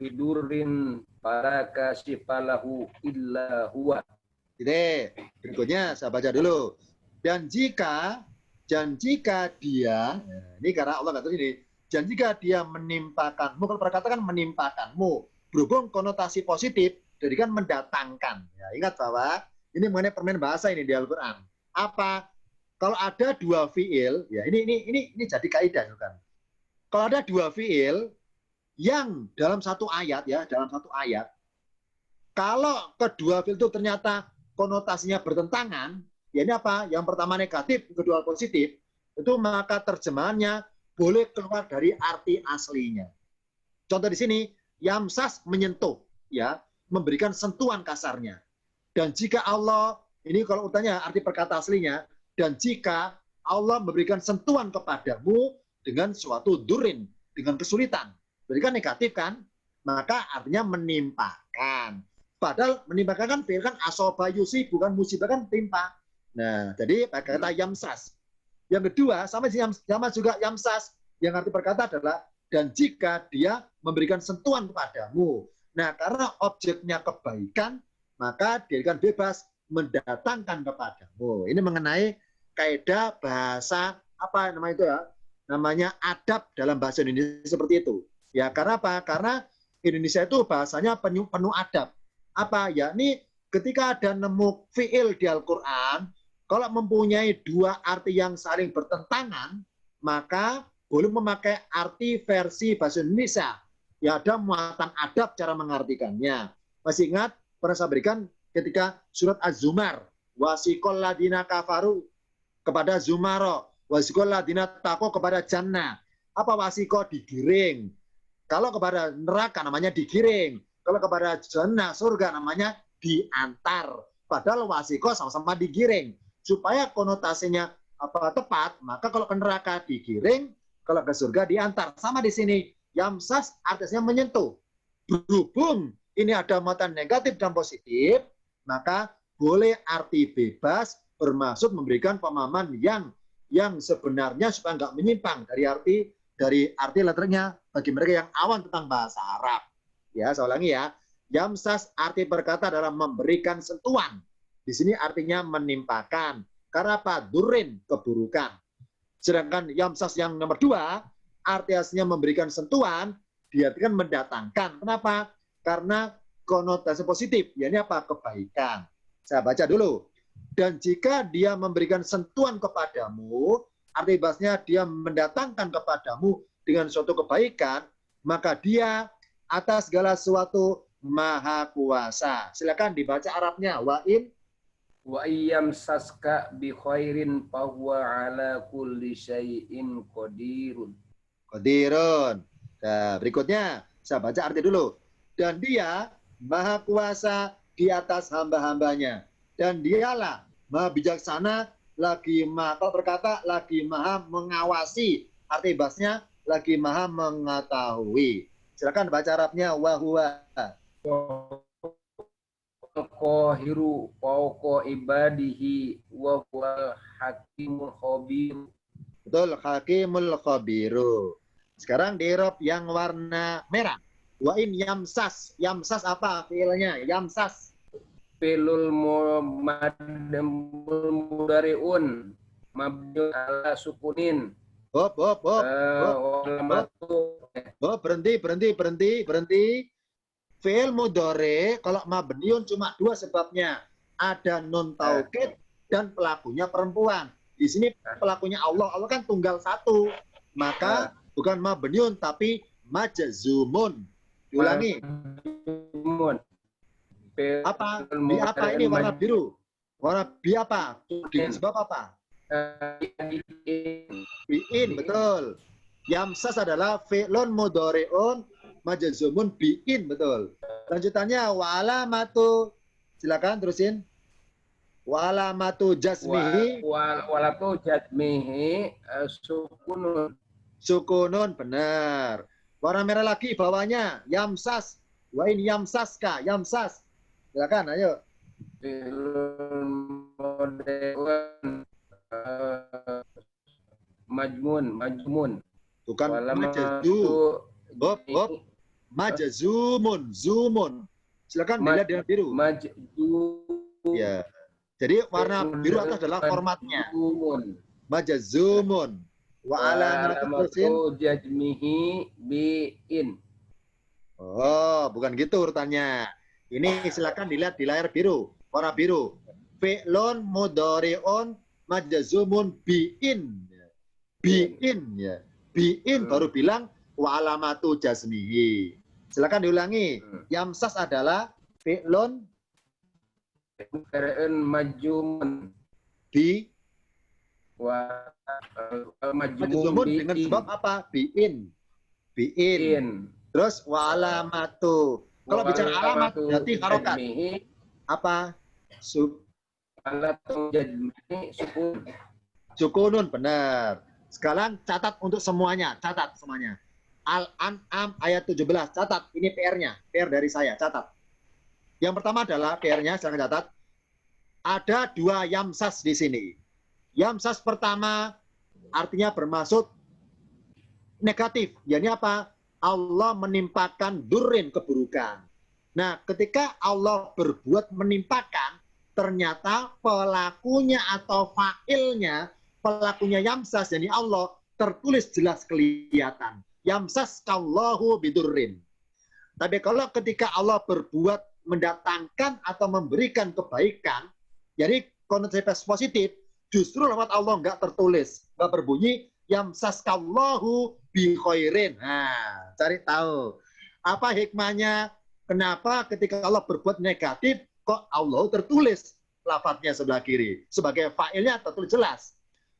bidurrin fala kashifalahu illa huwa. Jadi, berikutnya saya baca dulu. Dan jika dia, ini karena Allah kata ini, dan jika dia menimpakanmu, kalau perkataan menimpakanmu, berhubung konotasi positif, jadi kan mendatangkan. Ya, ingat bahwa ini mengenai permainan bahasa ini di Al-Quran. Apa? Kalau ada dua fiil, ya ini jadi kaidah kan. Kalau ada dua fiil yang dalam satu ayat, kalau kedua fiil itu ternyata konotasinya bertentangan, ya ini apa? Yang pertama negatif, kedua positif, itu maka terjemahannya boleh keluar dari arti aslinya. Contoh di sini, yamsas menyentuh, ya, memberikan sentuhan kasarnya. Dan jika Allah, ini kalau utanya arti perkata aslinya, dan jika Allah memberikan sentuhan kepadamu dengan suatu durin, dengan kesulitan, berarti kan negatif kan? Maka artinya menimpakan. Padahal menimpakan kan fi'il kan asoba yusi, bukan musibah kan timpa. Nah, jadi pakai kata yamsas. Yang kedua, sama juga yamsas. Yang arti perkata adalah, dan jika dia memberikan sentuhan kepadamu. Nah, karena objeknya kebaikan, maka dia akan bebas mendatangkan kepadamu. Ini mengenai kaidah bahasa, apa namanya itu ya? Namanya adab dalam bahasa Indonesia seperti itu. Ya, karena apa? Karena Indonesia itu bahasanya penuh adab. Apa? Ya, ini ketika ada nemu fi'il di Al-Quran, kalau mempunyai dua arti yang saling bertentangan, maka boleh memakai arti versi bahasa Indonesia. Ya, ada muatan adab cara mengartikannya. Masih ingat pernah saya berikan ketika surat Az-Zumar, wasiqal ladina kafaru kepada Zumaro, wasiqal ladina taqwa kepada Jannah. Apa wasiko? Digiring. Kalau kepada neraka namanya digiring. Kalau kepada Jannah surga namanya diantar. Padahal wasiko sama-sama digiring. Supaya konotasinya tepat, maka kalau ke neraka digiring, kalau ke surga diantar. Sama di sini, yamsas artinya menyentuh. Berhubung ini ada muatan negatif dan positif, maka boleh arti bebas bermaksud memberikan pemahaman yang sebenarnya supaya nggak menyimpang dari arti letternya bagi mereka yang awam tentang bahasa Arab. Ya, saya ulangi ya. Yamsas arti berkata adalah memberikan sentuhan. Di sini artinya menimpakan. Karena apa? Durin, keburukan. Sedangkan yamsas yang nomor 2, arti aslinya memberikan sentuhan, diartikan mendatangkan. Kenapa? Karena konotasi positif. Ya, ini apa? Kebaikan. Saya baca dulu. Dan jika dia memberikan sentuhan kepadamu, arti bahasanya dia mendatangkan kepadamu dengan suatu kebaikan, maka dia atas segala sesuatu maha kuasa. Silakan dibaca Arabnya. Wa iyyam saska bi khairin fahuwa ala kulli syai'in qadirun. Qadirun. Nah, berikutnya saya baca arti dulu. Dan dia maha kuasa di atas hamba-hambanya. Dan dialah maha bijaksana, lagi maha berkata, lagi maha mengawasi. Arti bahasnya lagi maha mengetahui. Silakan baca Arabnya. Wahuwa Qahiru fawqa ibadihi wa huwal hakimul khabir. Betul, hakimul khabiru. Sekarang di Arab yang warna merah. Wa in yamsas. Yamsas apa fiilnya? Yamsas. Filul mudariun mabniun ala sukunin. Hop. Berhenti. Fi'il mudhari kalau mabniun cuma 2 sebabnya. Ada nun taukid dan pelakunya perempuan. Di sini pelakunya Allah. Allah kan tunggal 1. Maka bukan mabniun tapi majzumun. Diulangi. Apa? Bi apa ini warna biru? Warna bi apa? Dengan sebab apa? Bi'in, betul. Yamsas adalah fi'lun mudhari'un majzumun bi'in, betul. Lanjutannya wa alamatu. Silakan terusin. Wa alamatu jazmihi walatu jadmihi sukunun. sukunun, benar. Warna merah lagi bawahnya yamsas. Wa in yamsaska, yamsas. Silakan, ayo. Fi'lun mudhari'un majmun. Bukan Walamatu majazu. Hop. jadmihi Majazumun, zumun. Silakan dilihat dengan biru. Majzu. Ya. Jadi warna biru atas adalah formatnya. Majazumun. Wa alamatu jazmihi bi'in. Oh, bukan gitu urutannya. Ini silakan dilihat di layar biru, warna biru. Fi'lun mudhari'un majazumun bi'in. Bi'in ya. Bi'in baru bilang wa alamatu jazmihi. Silakan diulangi. Yamsas adalah fi'lun Majzumun bi majzumun majzumun dengan sebab apa? Bi'in. Bi'in. Terus wa alamatu. Kalau bicara alamat berarti harokat. Apa? Sukunun, benar. Sekarang catat untuk semuanya. Catat semuanya. Al-An'am ayat 17. Catat. Ini PR-nya. PR dari saya. Catat. Yang pertama adalah PR-nya. Saya catat. Ada dua yamsas di sini. Yamsas pertama artinya bermaksud negatif. Yakni apa? Allah menimpakan durrin, keburukan. Nah, ketika Allah berbuat menimpakan, ternyata pelakunya atau fa'ilnya, pelakunya yamsas, yakni Allah, tertulis jelas kelihatan. Yamsas kallahu bidurrin. Tapi kalau ketika Allah berbuat mendatangkan atau memberikan kebaikan, jadi konotasi positif, justru lewat Allah nggak tertulis, nggak berbunyi yamsas kallahu bi khairin. Nah, cari tahu apa hikmahnya, kenapa ketika Allah berbuat negatif kok Allah tertulis lafadznya sebelah kiri, sebagai fa'ilnya tertulis jelas.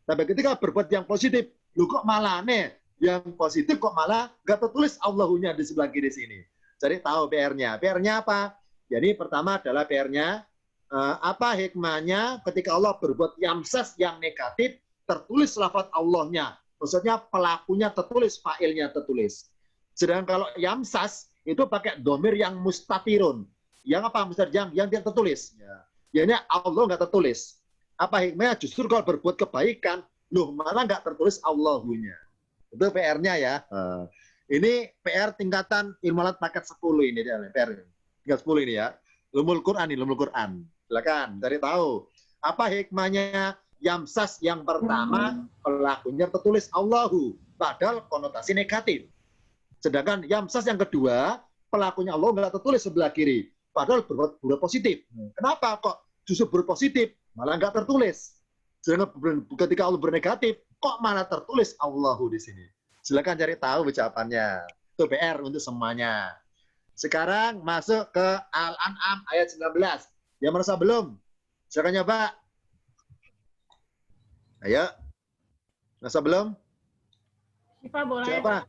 Tapi ketika berbuat yang positif, lu kok malah aneh, yang positif kok malah nggak tertulis Allahunya di sebelah kiri sini. Cari tahu PR-nya. PR-nya apa? Jadi pertama adalah PR-nya, apa hikmahnya ketika Allah berbuat yamsas yang negatif, tertulis lafadz Allahnya. Maksudnya pelakunya tertulis, fa'ilnya tertulis. Sedangkan kalau yamsas itu pakai domir yang mustatirun. Yang apa? Yang tidak tertulis. Ya, ini Allah nggak tertulis. Apa hikmahnya? Justru kalau berbuat kebaikan, loh malah nggak tertulis Allahunya. Itu PR-nya ya. Ini PR tingkatan ilmu alat paket 10 ini dia, PR tingkat 10 ini ya. Ulumul Quran ini, ulumul Quran. Silakan cari tahu. Apa hikmahnya yamsas yang pertama pelakunya tertulis Allahu, padahal konotasi negatif. Sedangkan yamsas yang kedua pelakunya Allah nggak tertulis sebelah kiri, padahal berbuat positif. Kenapa kok justru berpositif malah nggak tertulis? Sedangkan ketika Allah bernegatif kok malah tertulis Allahu di sini? Silakan cari tahu jawabannya. Itu PR untuk semuanya. Sekarang masuk ke Al-An'am ayat 19. Yang merasa belum? Silakan nyoba. Ayo. Merasa belum? Siapa boleh? Siapa?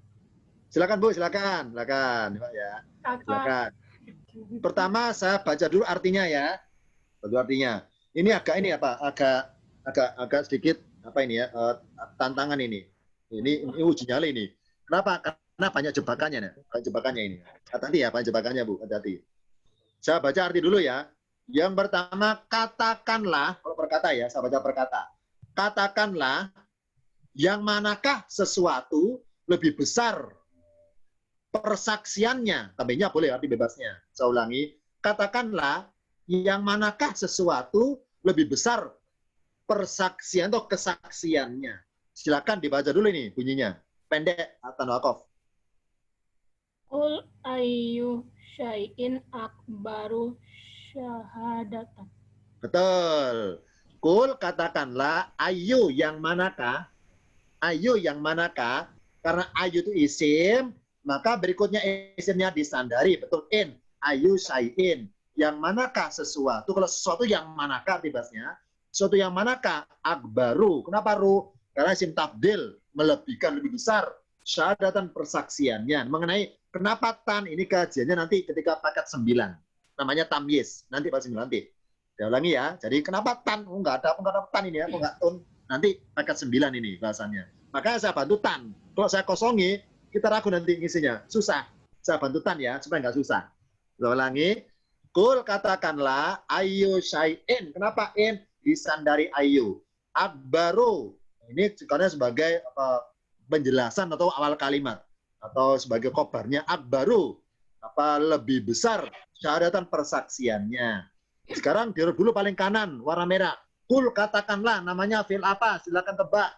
Silakan Bu, silakan. Silakan, Pak ya. Silakan. Pertama saya baca dulu artinya ya. Baca artinya. Ini apa? Agak sedikit apa ini ya? Tantangan ini. Ini uji nyali ini. Kenapa? Karena banyak jebakannya nih. Jebakannya ini. Hati-hati ya, banyak jebakannya Bu. Hati-hati. Saya baca arti dulu ya. Yang pertama, katakanlah, kalau perkata ya, saya baca perkata. Katakanlah, yang manakah sesuatu lebih besar persaksiannya. Tambahnya boleh, arti bebasnya. Saya ulangi. Katakanlah, yang manakah sesuatu lebih besar persaksian atau kesaksiannya. Silakan dibaca dulu ini bunyinya. Pendek atau wakaf. Qul ayyu syai'in akbaru syahadatan. Betul. Qul katakanlah ayu yang manakah? Ayu yang manakah? Karena ayu itu isim, maka berikutnya isimnya disandari. Betul, in. Ayu syai'in. Yang manakah sesuatu? Kalau sesuatu yang manakah tibasnya? Sesuatu yang manakah? Akbaru. Kenapa ru? Karena isim tabdil melebihkan lebih besar syahadatan persaksiannya. Mengenai kenapa tan ini kajiannya nanti ketika paket 9. Namanya tamyiz. Nanti pas 9 nanti. Saya ulangi ya. Jadi kenapa tan? Oh, nggak ada tan ini ya. Kok nggak tun? Nanti paket 9 ini bahasannya. Makanya saya bantu tan. Kalau saya kosongi, kita ragu nanti ngisinya. Susah. Saya bantu tan ya, supaya nggak susah. Saya ulangi. Kul katakanlah ayu syai'in. Kenapa in? Disandari ayu. Akbaru. Ini karena sebagai penjelasan atau awal kalimat. Atau sebagai kobarnya akbaru. Lebih besar syahadatan persaksiannya. Sekarang diurut dulu paling kanan, warna merah. Kul katakanlah, namanya fi'il apa? Silakan tebak.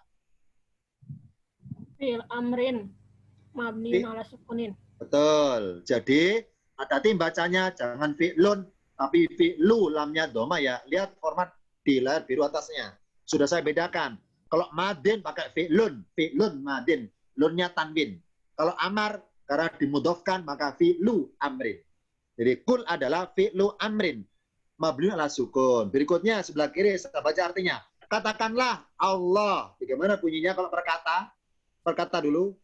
Fi'il amrin mabni ala sukunin. Betul. Jadi, hati-hati bacanya, jangan fi'lun, tapi fi'lu, lamnya doma ya. Lihat format di layar biru atasnya. Sudah saya bedakan. Kalau madin pakai fi'lun, fi'lun madin. Lunnya tanwin. Kalau amar, karena dimudofkan, maka fi'lu amrin. Jadi, kul adalah fi'lu amrin. Mabni ala sukun. Berikutnya sebelah kiri saya baca artinya. Katakanlah Allah. Bagaimana bunyinya kalau perkata? Perkata dulu.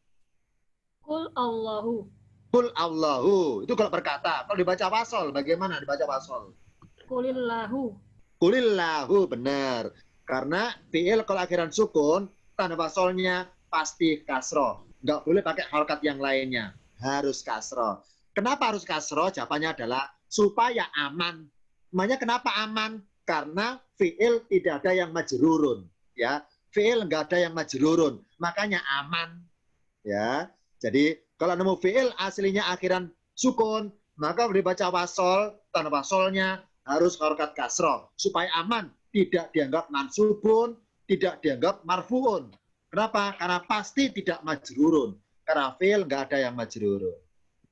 Kul Allahu. Kul Allahu. Itu kalau perkata. Kalau dibaca wasol, bagaimana dibaca wasol? Kulillahu. Kulillahu, benar. Karena fi'il kalau akhiran sukun, tanda wasolnya pasti kasroh. Nggak boleh pakai harakat yang lainnya. Harus kasroh. Kenapa harus kasroh? Jawabannya adalah supaya aman. Namanya kenapa aman? Karena fi'il tidak ada yang majrurun, ya. Fi'il nggak ada yang majrurun, makanya aman, ya. Jadi kalau nemu fi'il aslinya akhiran sukun, maka dibaca wasol, tanda wasolnya harus harakat kasroh supaya aman, tidak dianggap mansubun, tidak dianggap marfuun. Kenapa? Karena pasti tidak majrurun. Karena fi'il nggak ada yang majrurun.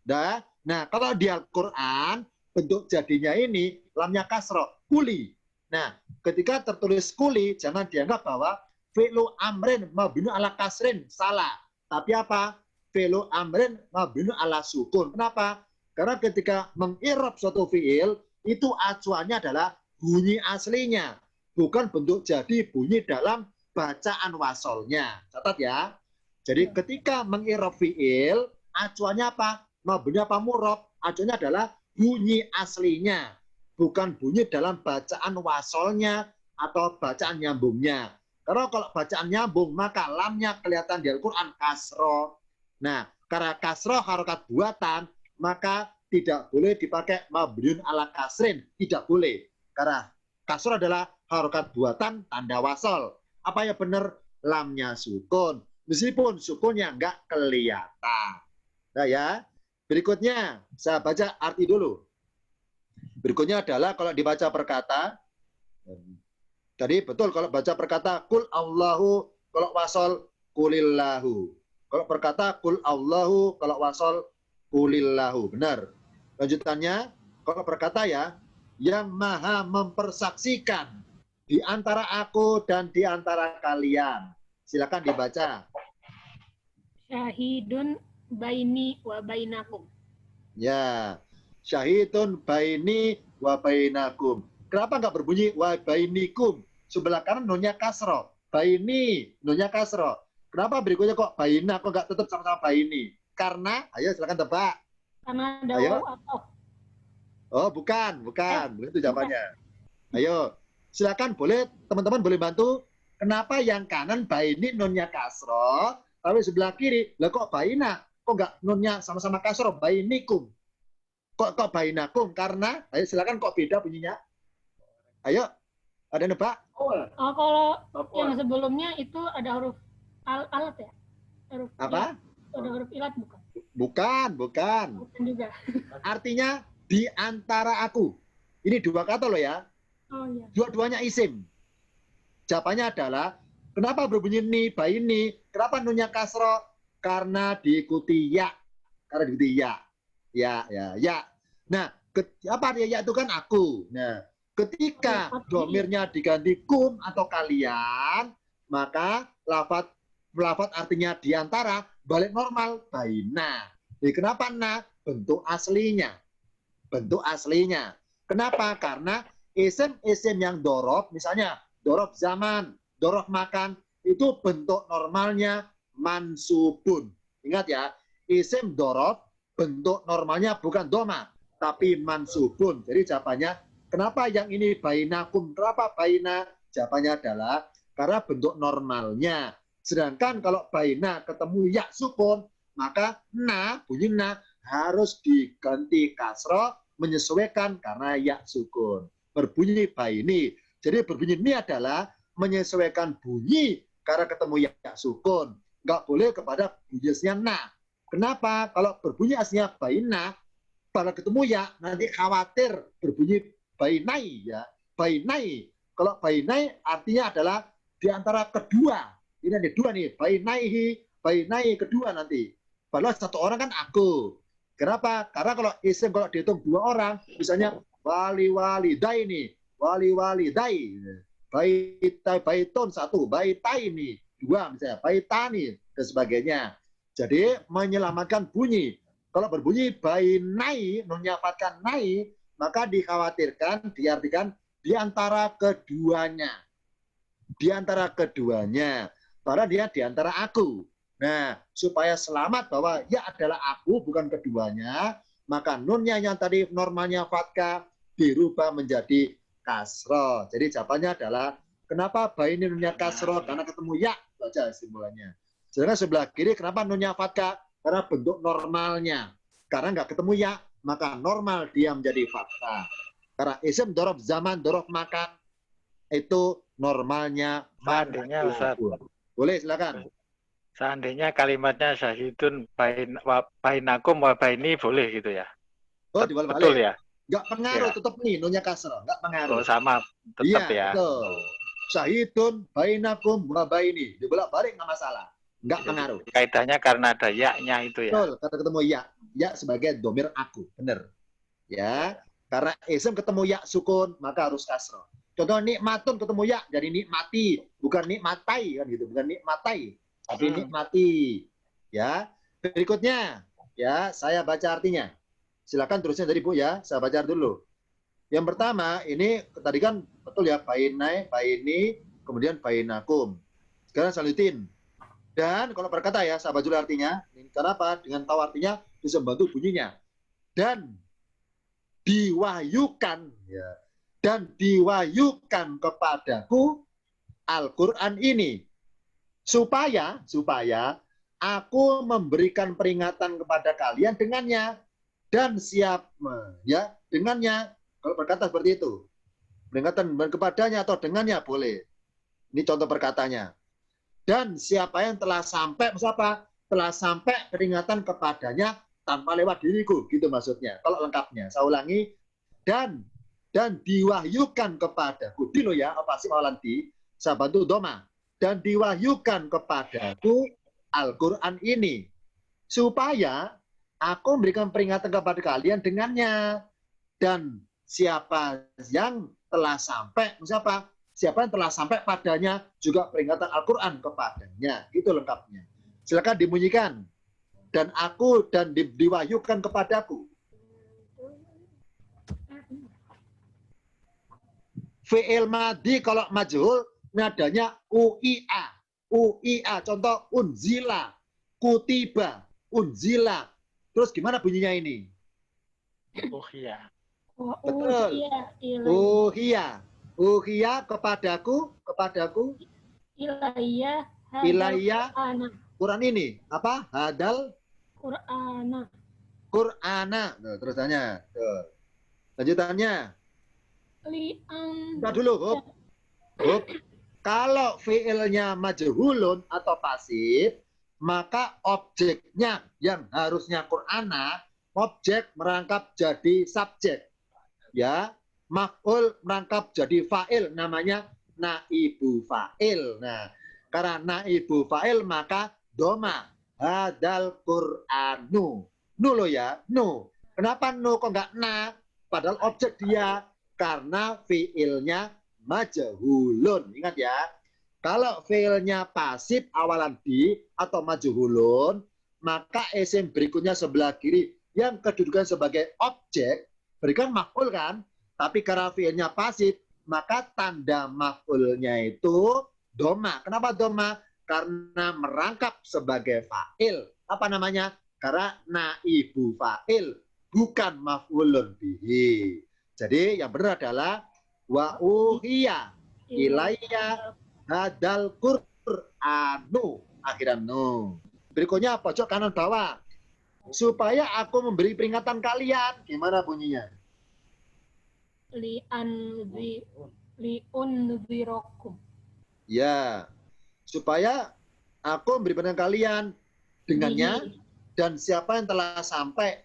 Nah, kalau di Al-Quran bentuk jadinya ini lamnya kasroh, kuli. Nah, ketika tertulis kuli, jangan dianggap bahwa fi'lu amrin mabni ala kasrin, salah. Tapi apa? Fi'lu amrin mabni ala sukun. Kenapa? Karena ketika mengirob suatu fi'il, itu acuannya adalah bunyi aslinya, bukan bentuk jadi bunyi dalam bacaan wasolnya. Catat ya. Jadi ketika mengirob fi'il, acuannya apa? Mabni apa murob? Acuannya adalah bunyi aslinya, bukan bunyi dalam bacaan wasolnya atau bacaan nyambungnya. Karena kalau bacaan nyambung, maka lamnya kelihatan di Al-Quran kasroh. Nah, karena kasroh harokat buatan, maka tidak boleh dipakai mabniun ala kasrin. Tidak boleh. Karena kasroh adalah harokat buatan tanda wasol. Apa yang benar? Lamnya sukun. Meskipun sukunnya nggak kelihatan. Nah ya. Berikutnya, saya baca arti dulu. Berikutnya adalah kalau dibaca perkata, tadi betul kalau baca perkata, kul Allahu, kalau wasol, kulillahu. Kalau perkata, kul Allahu, kalau wasol, kulillahu. Benar. Lanjutannya, kalau perkata ya, yang maha mempersaksikan di antara aku dan di antara kalian. Silakan dibaca. Syahidun baini wa bainakum. Ya, syahidun baini wa bainakum. Kenapa nggak berbunyi wa bainikum? Sebelah kanan nunnya kasroh. Baini, nunnya kasroh. Kenapa berikutnya kok baina? Kok nggak tetap sama-sama baini? Karena, ayo silakan tebak. Karena ada Ayo. waw atau. Oh, bukan. Itu jawabannya. Ayo, silakan boleh, teman-teman boleh bantu. Kenapa yang kanan baini nunnya kasroh, tapi sebelah kiri, lah kok baina? Kok nggak nunnya sama-sama kasroh, bainikum? Kok bainakum? Karena, ayo silakan kok beda bunyinya? Ayo, ada nebak? Kalau yang sebelumnya itu ada huruf alat ya? Huruf Apa? ilat. Ada huruf ilat bukan? Bukan. Bukan juga. Artinya di antara aku. Ini dua kata loh ya. Oh iya. Dua-duanya isim. Jawabannya adalah, kenapa berbunyi ni, baini? Kenapa nunnya kasroh? Karena diikuti ya. Karena diikuti ya. Ya. Nah, apa dia ya itu kan aku. Nah, ketika domirnya diganti kum atau kalian, maka lafat artinya diantara balik normal baina. Jadi kenapa na? Bentuk aslinya. Kenapa? Karena isim yang dorob, misalnya dorob zaman, dorob makan, itu bentuk normalnya mansubun. Ingat ya, isim dorob bentuk normalnya bukan doma, tapi mansubun. Jadi jawabannya Kenapa yang ini bainakum? Kenapa baina? Jawabannya adalah karena bentuk normalnya. Sedangkan kalau baina ketemu ya sukun, maka bunyi na harus diganti kasroh menyesuaikan karena ya sukun. Berbunyi baini. Jadi berbunyi ini adalah menyesuaikan bunyi karena ketemu ya sukun. Nggak boleh kepada bunyi aslinya na. Kenapa? Kalau berbunyi aslinya baina, pada ketemu ya nanti khawatir berbunyi bainai ya. Bainai. Kalau bainai artinya adalah di antara kedua. Ini ada dua nih, bainai kedua nanti. Padahal satu orang kan aku. Kenapa? Karena kalau isim kalau dihitung dua orang, misalnya wali-walidai nih, wali-walidai. Baitun satu, baitai nih, dua misalnya, baitani dan sebagainya. Jadi menyelamatkan bunyi. Kalau berbunyi bainai, menyafatkan nai, maka dikhawatirkan, diartikan di antara keduanya. Di antara keduanya. Karena dia di antara aku. Nah, supaya selamat bahwa ya adalah aku, bukan keduanya, maka nunnya yang tadi normalnya fathah dirubah menjadi kasroh. Jadi jawabannya adalah, kenapa baini nunnya kasroh? Karena ketemu ya, saja simpulannya. Sedangkan sebelah kiri, kenapa nunnya fathah? Karena bentuk normalnya. Karena nggak ketemu ya, maka normal dia menjadi fathah. Karena isim dorof zaman, dorof makan, itu normalnya Seandainya Ustaz, boleh silakan. seandainya kalimatnya syahidun bainakum wa baini boleh gitu ya? Oh, dibalik-balik. Betul ya? Nggak pengaruh, Ya. tetap nih nunnya kasroh, nggak pengaruh. Oh, sama tetap Iya, ya. betul. Syahidun bainakum wa baini, dibolak-balik nggak masalah, nggak pengaruh. Kaitannya karena ada ya-nya itu ya. Betul, kata ketemu ya sebagai domir aku, benar. Ya, karena isim ketemu ya sukun, maka harus kasroh. Contoh nikmatun ketemu ya, jadi nikmati, bukan nikmatai kan gitu, bukan nikmatai, tapi nikmati. Ya, berikutnya, ya saya baca artinya. Silakan terusnya dari Bu ya, saya baca dulu. Yang pertama, ini tadi kan betul ya, bainai, baini, kemudian bainakum. Sekarang salutin. Dan kalau berkata ya, saya baca dulu artinya. Kenapa? Dengan tahu artinya bisa membantu bunyinya. Dan diwahyukan ya. Dan diwahyukan kepadaku Al-Quran ini supaya aku memberikan peringatan kepada kalian dengannya dan siap ya dengannya. Kalau berkata seperti itu, peringatan kepadanya atau dengannya boleh. Ini contoh perkataannya. Dan siapa yang telah sampai, siapa telah sampai peringatan kepadanya tanpa lewat diriku, gitu maksudnya. Kalau lengkapnya, saya ulangi, dan diwahyukan kepadaku. Dino ya, apa sih malanti? Saya bantu doma. Dan diwahyukan kepadaku Al-Quran ini. Supaya aku memberikan peringatan kepada kalian dengannya. Dan siapa yang telah sampai, siapa yang telah sampai padanya juga peringatan Al-Quran kepadanya. Itu lengkapnya. Silakan dibunyikan. Dan aku dan diwahyukan kepadaku. Fi'il madi kalau majhul nadanya uia. Uia contoh unzila, kutiba, unzila. Terus gimana bunyinya ini? Iya. Betul. Uhiya. Uhiya kepadaku. Ilayya. Quran ini apa? Hadal Qur'ana. Terusannya. Lanjutannya. Kita dulu, Hub. Kalau fiilnya majhulun atau pasif, maka objeknya yang harusnya Qur'ana, objek merangkap jadi subjek. Ya, maf'ul merangkap jadi fa'il, namanya naibu fa'il. Nah, karena naibu fa'il maka doma hadal Qur'anu. Nu lo ya, nu. Kenapa nu kok enggak na? Padahal objek dia. Karena fiilnya majhulun. Ingat ya, kalau fiilnya pasif awalan di atau majhulun, maka isim berikutnya sebelah kiri yang kedudukan sebagai objek berikan maf'ul kan? Tapi karena fiilnya pasif, maka tanda maf'ulnya itu doma. Kenapa doma? Karena merangkap sebagai fa'il. Apa namanya? Karena naibu fa'il, bukan maf'ulun bihi. Jadi yang benar adalah wa uhiya ilayya hadal Qur'anu akhiran nu. Berikutnya pojok kanan bawah. Supaya aku memberi peringatan kalian. Gimana bunyinya? Li'unzirokum. Ya. Supaya aku memberi peringatan kalian dengannya dan siapa yang telah sampai.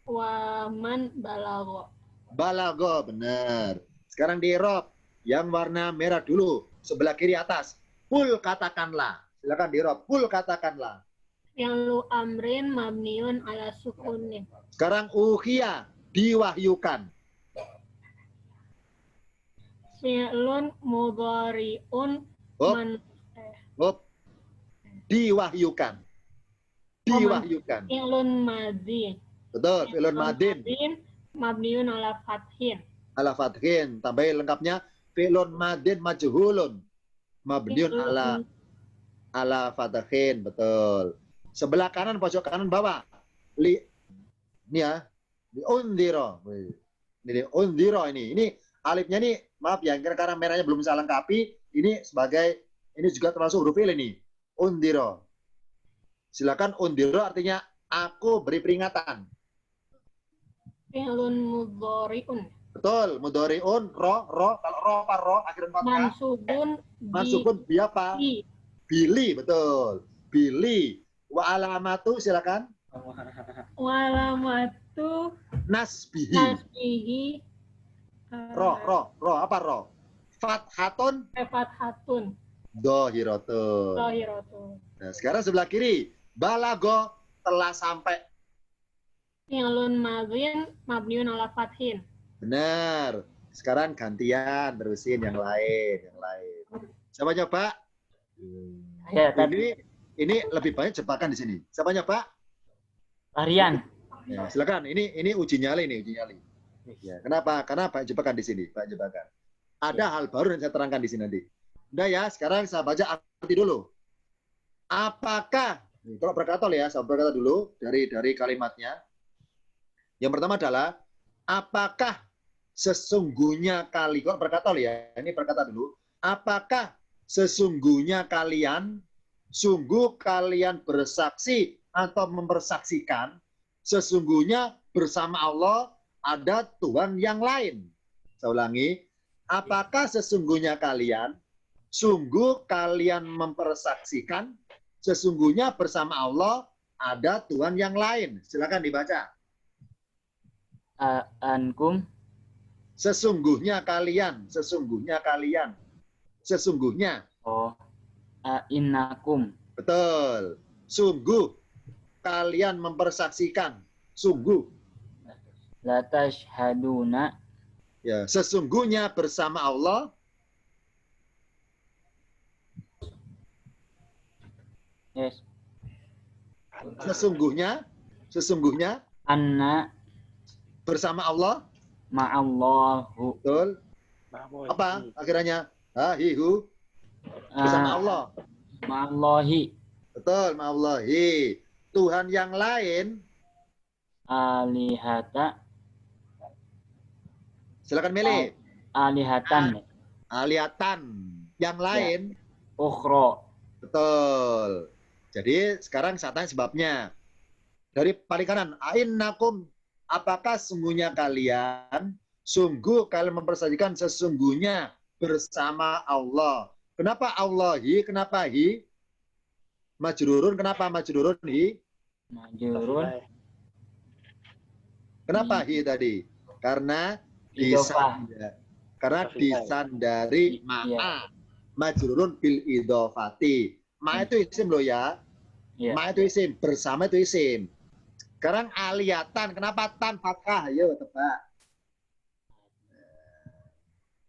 Waman balago. Balago, benar. Sekarang di Eropa yang warna merah dulu. Sebelah kiri atas. Kul katakanlah. Silakan di Eropa. Kul katakanlah. Yang lu amrin mabniun ala sukunin. Sekarang uhiya, diwahyukan. Fi'lun mudhari'un Hop, man hop. Diwahyukan. Diwahyukan. fi'lun madhi. Betul, fi'lun madin. Mabniun ala fathin. Ala fathin. Tambahin lengkapnya. Fi'lun madin majhulun. Mabniun ala fathin. Betul. Sebelah kanan, pojok kanan bawah. Ini ya. Li undiro. Ini undiro ini. Ini alifnya ini, maaf ya, karena merahnya belum saya lengkapi. Ini sebagai, ini juga termasuk huruf il ini. Undiro. Silakan undiro artinya aku beri peringatan. Fi'lun mudhari'un. Betul. Mudhari'un, ro. Kalau ro apa ro? Akhiran fathah. Mansubun bi apa? Bili, betul. Bili. Wa alamatu, silakan. Walamatu Nasbihi. nasbihi. Ro. Apa ro? Fathatun. Fathatun. Dohiratun. Zahiratu. Nah, sekarang sebelah kiri. Balago, telah sampai. Fi'lun madhin mabniun ala fathin. Benar. Sekarang gantian, terusin yang lain. Siapa nyoba? Ya, tadi Ini lebih banyak jebakan di sini. Siapa nyoba? Rian. Ya, silakan. Ini uji nyali nih, uji nyali. Ya, kenapa? Karena banyak jebakan di sini, banyak jebakan. Ada hal baru yang saya terangkan di sini nanti. Udah ya, sekarang saya baca arti dulu. Apakah, kalau berkata ya, saya berkata dulu dari kalimatnya. Yang pertama adalah, apakah sesungguhnya kalau berkata ya, ini berkata dulu. Apakah sesungguhnya sungguh kalian bersaksi atau mempersaksikan sesungguhnya bersama Allah ada Tuhan yang lain. Saya ulangi, apakah sesungguhnya sungguh kalian mempersaksikan sesungguhnya bersama Allah ada Tuhan yang lain. Silakan dibaca. Ankum. Sesungguhnya. Oh. Innakum. Betul. Sungguh kalian mempersaksikan. Sungguh. La tashhaduna. Ya, sesungguhnya bersama Allah. Yes. Sesungguhnya Anna bersama Allah. ma'allahu. Betul. Apa akhirnya? Hahihu. Bersama Allah. Ma'allahi. Betul, ma'allahi. Tuhan yang lain. Alihata. Silakan milih. Alihatan. Alihatan. Yang lain. Ukhro. Betul. Jadi sekarang saya tanya sebabnya. Dari paling kanan. A'innakum. Apakah sungguhnya sungguh kalian mempersaksikan sesungguhnya bersama Allah. Kenapa Allahi? Kenapa hi? Majrurun. Kenapa majrurun hi? Majrurun. Kenapa hi tadi? Karena Idhofah. disandari ma'a. Majrurun bil idhofati. Ma itu isim loh ya. Ya. Ma itu isim. Bersama itu isim. Sekarang aliyatan. Kenapa tan fathah? Ayo tebak.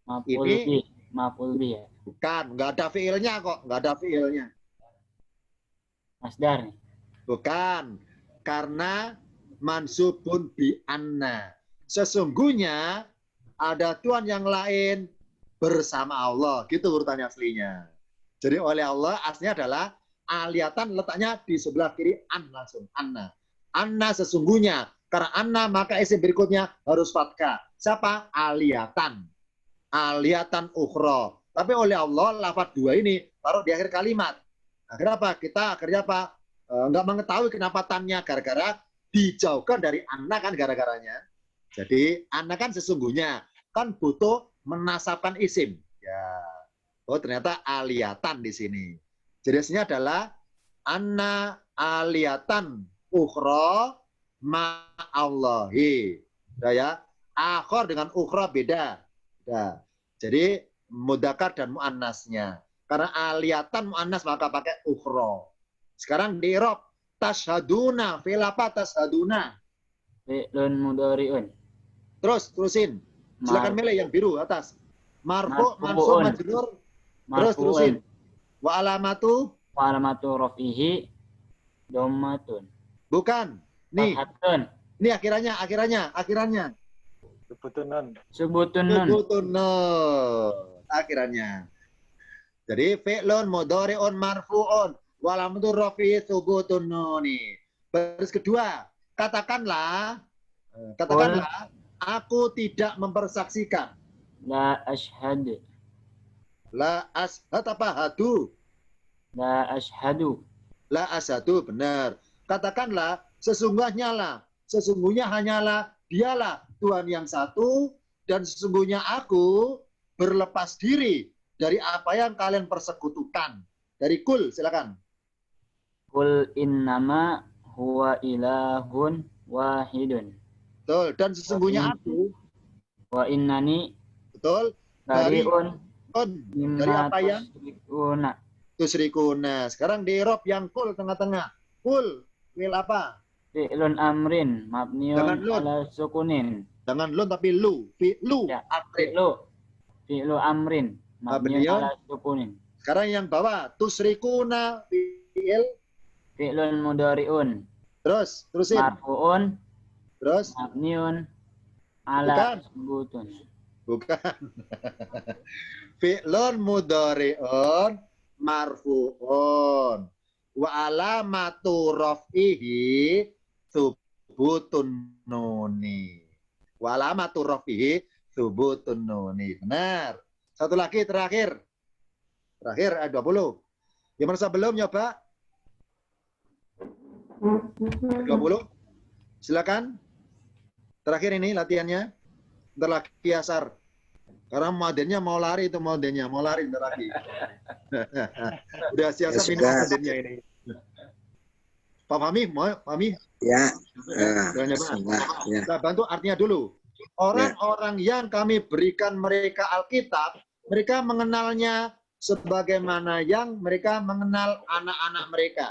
Maf'ul bih ya. Bukan, nggak ada fiilnya kok, nggak ada fiilnya. Masdar nih. Bukan, karena mansubun bi anna. Sesungguhnya ada Tuhan yang lain bersama Allah. Gitu urutannya aslinya. Jadi oleh Allah aslinya adalah aliyatan letaknya di sebelah kiri an langsung. Anna. Anna sesungguhnya. Karena anna maka isim berikutnya harus fathah. siapa? Aliyatan. Aliyatan ukhra. Tapi oleh Allah lafaz dua ini taruh di akhir kalimat. Nah, kenapa? Kita akhirnya apa? Nggak mengetahui kenapa tannya gara-gara dijauhkan dari anak kan gara-garanya. Jadi anak kan sesungguhnya kan butuh menasabkan isim. Ya. Oh ternyata aliyatan di sini. Jadi aslinya adalah anna aliyatan ukhra ma'allahi. Ya. Akhor dengan ukhra beda. Ya. Jadi mudzakkar dan muannasnya. Karena aliyatan muannas maka pakai ukhra. Sekarang di i'rab tashhaduna, fi'il apa tashhaduna? Fi'lun mudhari'un. Terusin. Silakan milih yang biru atas. Marfu, mansub, majrur. Terus terusin. Wa alamatu raf'ihi dhammatun. bukan. Nih. Fathatun. Ini akhirannya. Subutun nun. Subutun nun. Subutun nun. Akhirannya. Jadi fi'lun mudhari'un marfu'un wa alamatu raf'ihi subutun nun. Baris kedua, katakanlah aku tidak mempersaksikan. La ashhadu. La ashad apa hadu? La ashhadu. La ashadu, benar. Katakanlah sesungguhnya hanyalah dialah Tuhan yang satu dan sesungguhnya aku berlepas diri dari apa yang kalian persekutukan. Dari kul, silakan. Qul innama huwa ilahun wahidun. Betul. Dan sesungguhnya aku, Wa innani betul, dari bari'un dari apa yang tusyrikuna. tusyrikuna. Sekarang di i'rab yang kul tengah-tengah. Kul, fi'il apa? Fi'lun amrin Jangan mabniun lun. ala sukunin. Jangan lun tapi lu. Fi'lu. Ya, Amrin. Fi'lu amrin mabniun Mabniun. ala sukunin. Sekarang yang bawah tusyrikuna fi'il. Fi'lun mudhari'un Terusin. marfu'un Terus mabniun ala Bukan. subutun. bukan. Fi'lun mudhari'un marfu'un wa alamatu raf'ihi thubutun nuni. Wa alamatu raf'ihi thubutun nuni. Benar. Satu lagi terakhir. Terakhir 20. Yang mana belum nyoba? 20. Silakan. Terakhir ini latihannya. Bentar lagi asar. Karena modennya mau lari itu modennya. Mau lari bentar lagi. Udah siap-siap minum sudah. modennya ini. Pak Fahmi, mau Fahmi? Ya. Jangan nyoba. Ya. Kita bantu artinya dulu. Orang-orang yang kami berikan mereka Alkitab, mereka mengenalnya sebagaimana yang mereka mengenal anak-anak mereka.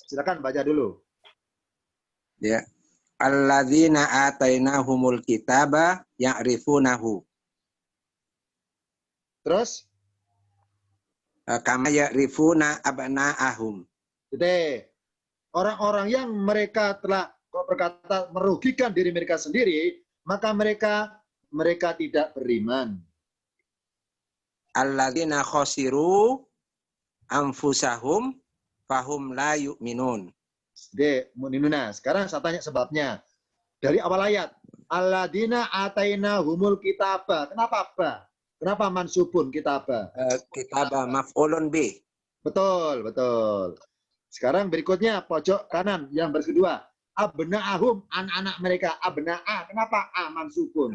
Silakan baca dulu. Ya. Alladzina atainahumul kitaba ya'rifunahu. Terus, Kama ya'rifuna abna'ahum. jadi orang-orang yang mereka telah berkata merugikan diri mereka sendiri, maka mereka tidak beriman. Alladzina khosiru anfusahum fahum la yu'minun. Mu'minuna. Sekarang saya tanya sebabnya. Dari awal ayat. Alladzina atainahumul kitaba. Kenapa ba? Kenapa mansubun kitaba? Kitabah maf'ulun bih. Betul. Sekarang berikutnya pojok kanan yang kedua. Abna'ahum, anak-anak mereka. Abna'a. Kenapa a mansubun?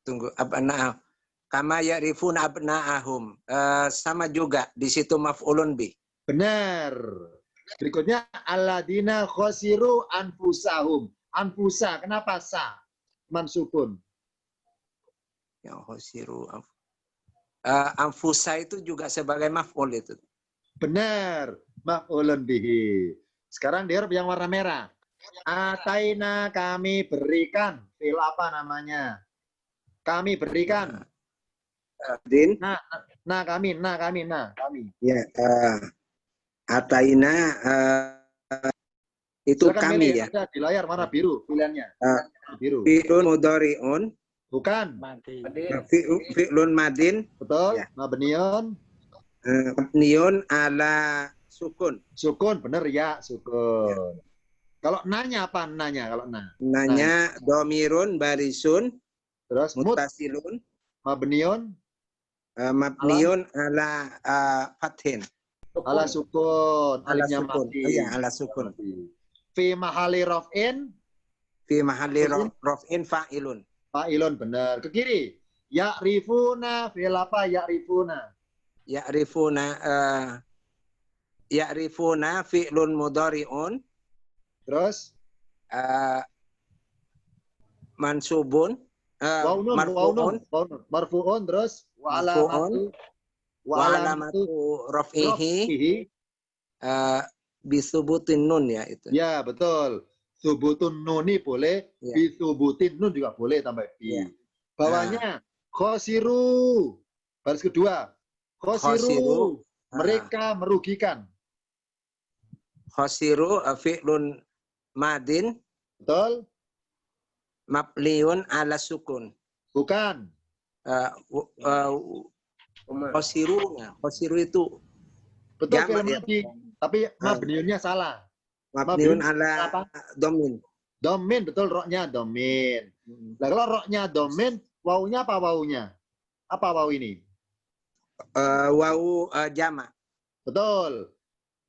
Tunggu abna'ahum. Kama ya'rifuna abna'ahum. Sama juga di situ maf'ulun bih. Benar. Berikutnya alladzina khosiru anfusahum. Anfusa. Kenapa sa? Mansubun. Yang khosiru anfusa itu juga sebagai maf'ul itu. Benar. Maf'ulun bihi. Sekarang di yang warna merah. Ataina kami berikan. Fil apa namanya? Kami berikan. Din. Kami. Ya. Ataina itu Silakan kami milih. ya. Ada di layar warna biru pilihannya. Biru. Fi'lun mudhari'un. Bukan. Mati. Fi'lun madin. Betul. Ya. Mabniun. Mabniun ala sukun. Sukun. Benar ya. Sukun. Kalau nanya apa nanya kalau Nanya domirun barisun Terus mutasilun mabniun mabniun ala fathin. ala sukun, Ala alifnya sukun. mati. Oh, iya, ala sukun. Fi mahali raf'in Fi mahalli raf'in fa'ilun. fa'ilun benar. Ke kiri. Ya'rifuna fi'il apa? Ya'rifuna. Ya'rifuna fi'lun mudhari'un Terus mansubun marfu'un marfu'un terus wa alamatu raf'ihi bisubutin nun ya itu. Ya, betul. Subutun nuni boleh, Ya. bisubutin nun juga boleh tambah bi. Ya. Bawahnya khosiru. Baris kedua. Khosiru. Mereka merugikan. Khosiru fi'lun madin Betul? mabniun ala sukun. Bukan. Khosiru itu Betul Jamak film ya. madi. Tapi mabniunnya salah. mabniun Mabniun ala apa? domin. Domin, betul roknya domin. Nah, kalau roknya domin, wawunya apa wawunya? Apa wawu ini? Wawu jamak. Betul.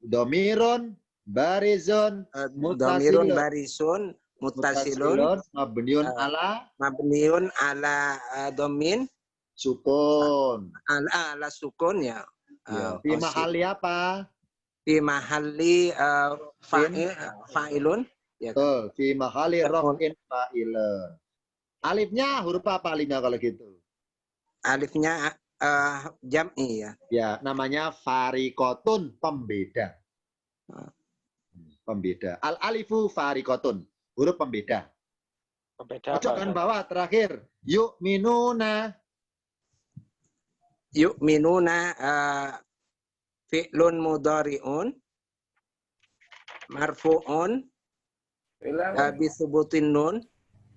Domirun, barizun, Domirun mutasilun. barisun mutasilun Mabniun ala mabniun ala domin sukun. ala sukun ya. Ya. Fi mahali apa? Fi mahalli fa'ilun ya. Betul. Fi mahali raf'in fa'ilun. Alifnya huruf apa alifnya kalau gitu? Alifnya jam'i ya. Ya, namanya farikotun, pembeda. Pembeda. Al alifu farikotun, huruf pembeda. Pembeda Ojo apa? kan bawah terakhir. Yuk minuna. Yu'minuna fi'lun mudhari'un marfu'un bisubutin nun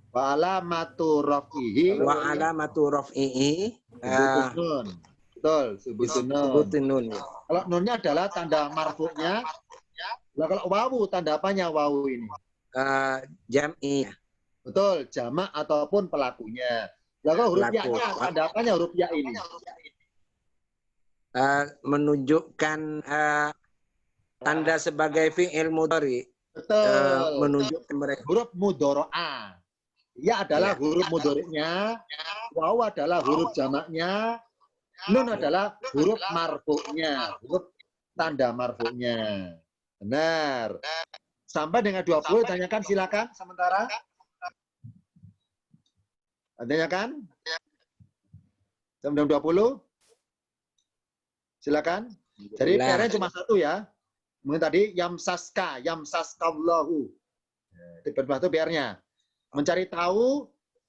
Wa alamatu raf'ihi. wa alamatu raf'ihi Subutun nun. Betul, subutun nun. bisubutin nun ya. Kalau nunnya adalah tanda marfu'nya. Lah kalau wawu tanda apanya wawu ini? Jam'i ya. Betul, jamak ataupun pelakunya. Lah kalau huruf Pelaku. ya-nya tanda apanya huruf ya ini? Menunjukkan tanda sebagai fi'il mudhari Betul. menunjukkan mereka Huruf mudhoro'a. Ya adalah huruf mudhari'nya, wawu adalah huruf jamaknya, nun adalah huruf marfu'nya, huruf tanda marfu'nya. Benar. Sampai dengan 20 tanyakan silakan sementara. Tanyakan. Sampai dengan 20. Silakan. Jadi PR-nya cuma satu ya. Mungkin tadi yamsaskallahu. Itu PR-nya. Mencari tahu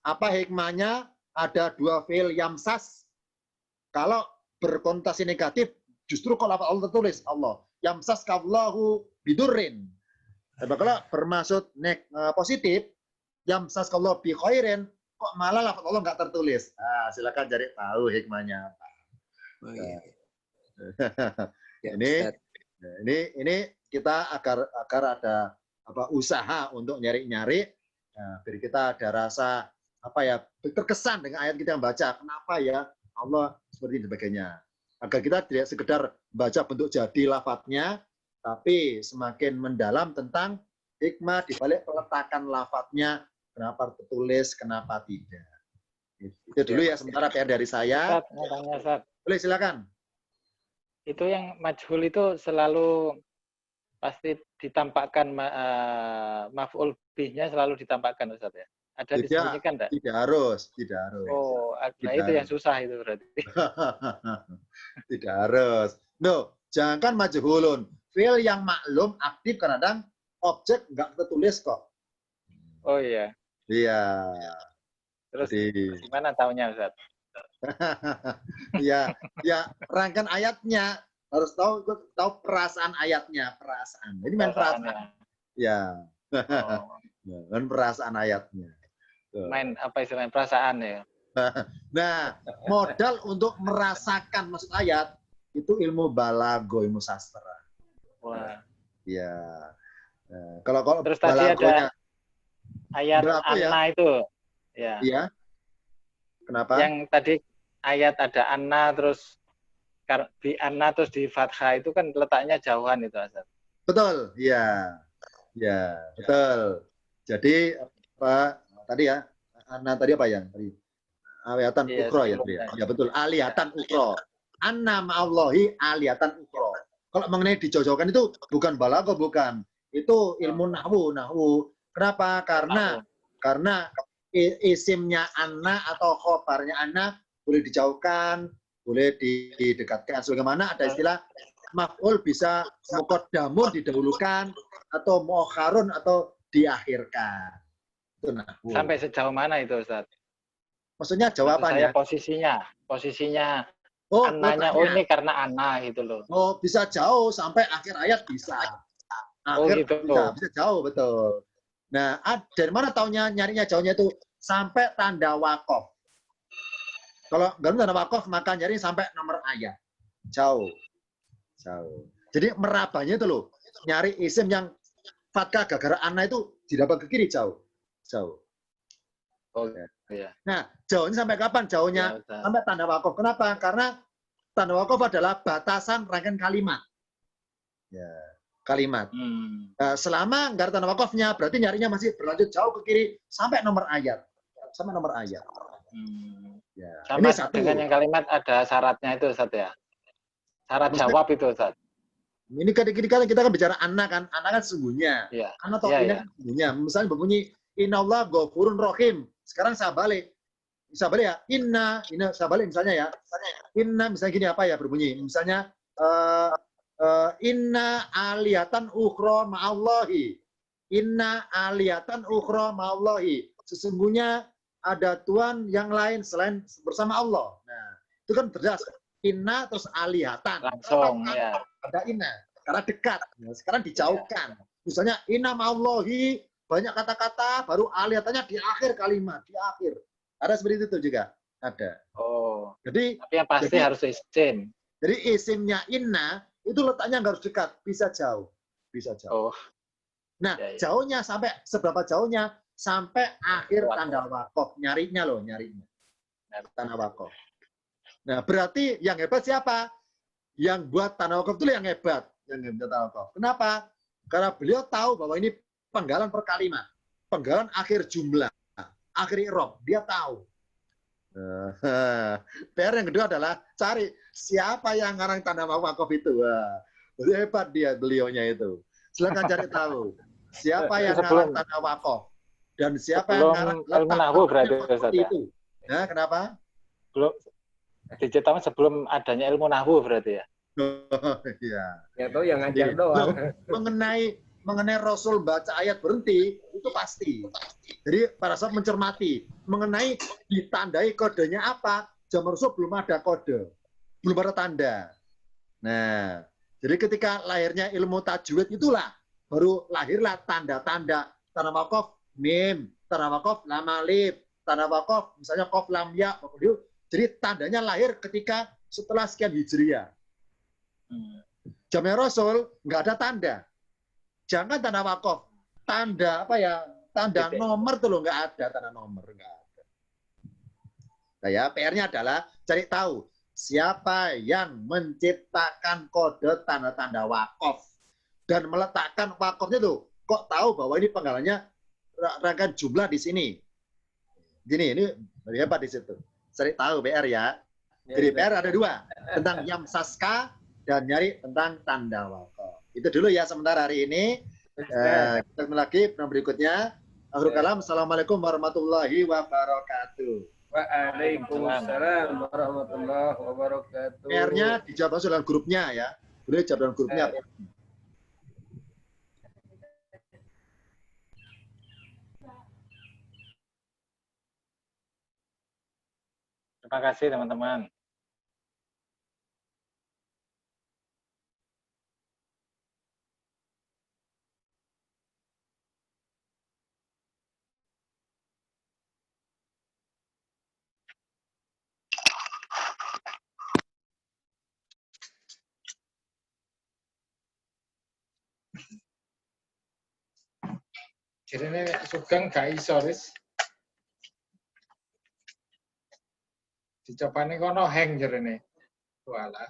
apa hikmahnya ada dua fi'il yamsas. Kalau berkonotasi negatif, justru kalau Allah tertulis Allah. Yamsaskallahu bidurrin. Tapi kalau bermaksud positif, yamsaskallahu bi khairin, kok malah lafaz Allah nggak tertulis. Nah, silakan cari tahu hikmahnya apa. Oh, iya. Ya, ini kita agar ada usaha untuk nyari-nyari. Nah, biar kita ada rasa terkesan dengan ayat kita yang baca. Kenapa ya Allah seperti ini sebagainya. Agar kita tidak sekedar baca bentuk jadi lafadznya, tapi semakin mendalam tentang hikmah di balik peletakan lafadznya, kenapa tertulis, kenapa tidak. Itu dulu ya sementara PR dari saya. Ustaz, mau tanya, Ustaz. Boleh silakan. Itu yang majhul itu selalu pasti ditampakkan maf'ul bih-nya selalu ditampakkan, Ustaz ya. Ada disebutkan enggak? Tidak harus. Oh, nah itu yang susah itu berarti. Tidak harus. No, jangan majhulun. Fi'il yang maklum aktif kadang objek nggak tertulis kok. Oh iya. Iya. Terus Jadi, gimana taunya, Ustaz? ya rangkaian ayatnya harus tahu perasaan ayatnya, perasaan. Ini main perasaan. Ya. Oh. Main perasaan ayatnya. Main apa istilahnya perasaan ya. Nah, modal untuk merasakan maksud ayat itu ilmu balago, ilmu sastra. Wah. Ya. Nah, kalau Terus tadi balagonya ada ayat berapa ya? anna itu. Ya. Iya. Kenapa? Yang tadi ayat ada anna terus di anna terus di fathah itu kan letaknya jauhan itu Ustaz. Betul. Iya. Ya, betul. Jadi apa tadi ya? Anna tadi apa ya? Tadi aliyatan Iya, ukro ya, tadi ya. sebelumnya. Ya betul, aliyatan ukro. Anna ma'allahi aliyatan ukro. Kalau mengenai dijauhkan itu bukan balago, bukan. Itu ilmu nahwu. Kenapa? Karena isimnya anna atau khobarnya anna boleh dijauhkan, boleh didekatkan. Sebagaimana ada istilah maf'ul bisa muqaddamun didahulukan atau muakharun atau diakhirkan. Itu nahwu. Sampai sejauh mana itu Ustaz? Maksudnya Maksud jawabannya. saya posisinya Oh, annanya letaknya. ini karena anna gitu loh. Oh, bisa jauh sampai akhir ayat bisa. Akhir gitu. bisa jauh, betul. Nah, dari mana taunya nyarinya jauhnya itu sampai tanda wakof. Kalau nggak tanda wakof maka nyari sampai nomor ayat. Jauh. Jadi merabanya itu loh, nyari isim yang fatkah gara-gara anna itu didapat ke kiri jauh. Oh, iya. Nah, jauhnya sampai kapan? Jauhnya Ya, sampai tanda wakof. Kenapa? Karena tanda wakof adalah batasan rangkaian kalimat. Ya, kalimat. Nah, selama nggak ada tanda wakofnya, berarti nyarinya masih berlanjut jauh ke kiri sampai nomor ayat. Ya, sama ini satu. dengan yang kalimat ada syaratnya itu Ustaz ya. Syarat jawab itu Ustaz. Ini kadang-kadang kita kan bicara anak kan sesungguhnya. Iya. Anak atau Iya. sesungguhnya. Misalnya berbunyi Innallaha ghafurun rahim. Sekarang saya balik ya. Inna saya balik misalnya ya. Inna misalnya gini apa ya berbunyi? Misalnya inna aliyatan ukhra ma'allahi. Inna aliyatan ukhra ma'allahi. Sesungguhnya ada Tuhan yang lain selain bersama Allah. Nah, itu kan jelas. Inna terus aliyatan. Langsung ya. Ada inna. Karena dekat. Nah, sekarang dijauhkan. Misalnya inna ma'allahi. Banyak kata-kata, baru aliyatannya di akhir kalimat. Di akhir. Ada seperti itu juga. Ada. Oh. Tapi yang pasti harus isim. Jadi isimnya inna itu letaknya nggak harus dekat, bisa jauh. Oh. Nah, jauhnya sampai seberapa jauhnya? Sampai akhir tanda wakof. Nyarinya. Tanda wakof. Nah, berarti yang hebat siapa? Yang buat tanda wakof itu yang hebat. Tanda wakof. Kenapa? Karena beliau tahu bahwa ini penggalan per kalimat. Penggalan akhir jumlah. Akhir i'rab. Dia tahu. PR yang kedua adalah cari siapa yang ngarang tanda wakof itu. Wah, hebat beliaunya itu. Silakan cari tahu siapa yang ngarang tanda wakof dan siapa yang ngarang ilmu nahwu berarti seperti itu. Nah, kenapa? Belum diciptakan sebelum adanya ilmu nahwu berarti ya. Iya. Ya tahu yang ngajar doang. Mengenai Rasul baca ayat berhenti itu pasti. Jadi para sahabat mencermati mengenai ditandai kodenya apa. Zaman Rasul belum ada kode, belum ada tanda. Nah, jadi ketika lahirnya ilmu tajwid itulah baru lahirlah tanda-tanda tanda wakof mim, tanda wakof lam alif, tanda wakof misalnya kof lam ya. Jadi tandanya lahir ketika setelah sekian hijriah. Zaman Rasul nggak ada tanda. Jangan tanda wakof, tanda apa ya? Tanda nomor tuh loh nggak ada tanda nomor nggak ada. Nah ya PR-nya adalah cari tahu siapa yang menciptakan kode tanda-tanda wakof dan meletakkan wakofnya tuh. Kok tahu bahwa ini penggalannya rangkaian jumlah di sini? Gini ini hebat di situ. Cari tahu PR ya. Jadi PR ada dua tentang yamsaska dan nyari tentang tanda wakof. Itu dulu ya sementara hari ini. Kita ketemu lagi program berikutnya. Akhirul kalam. Assalamualaikum warahmatullahi wabarakatuh. Waalaikumsalam warahmatullahi wabarakatuh. PR-nya dijawab langsung dalam grupnya ya. Boleh jawab dalam grupnya. Terima kasih teman-teman. Jirene Sugeng gak iso wis. Dicopane kono hang jirene. Walah.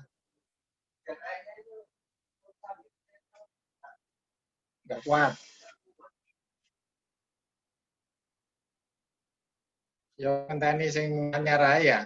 Enggak kuat. Yo ngenteni sing anyar ae ya.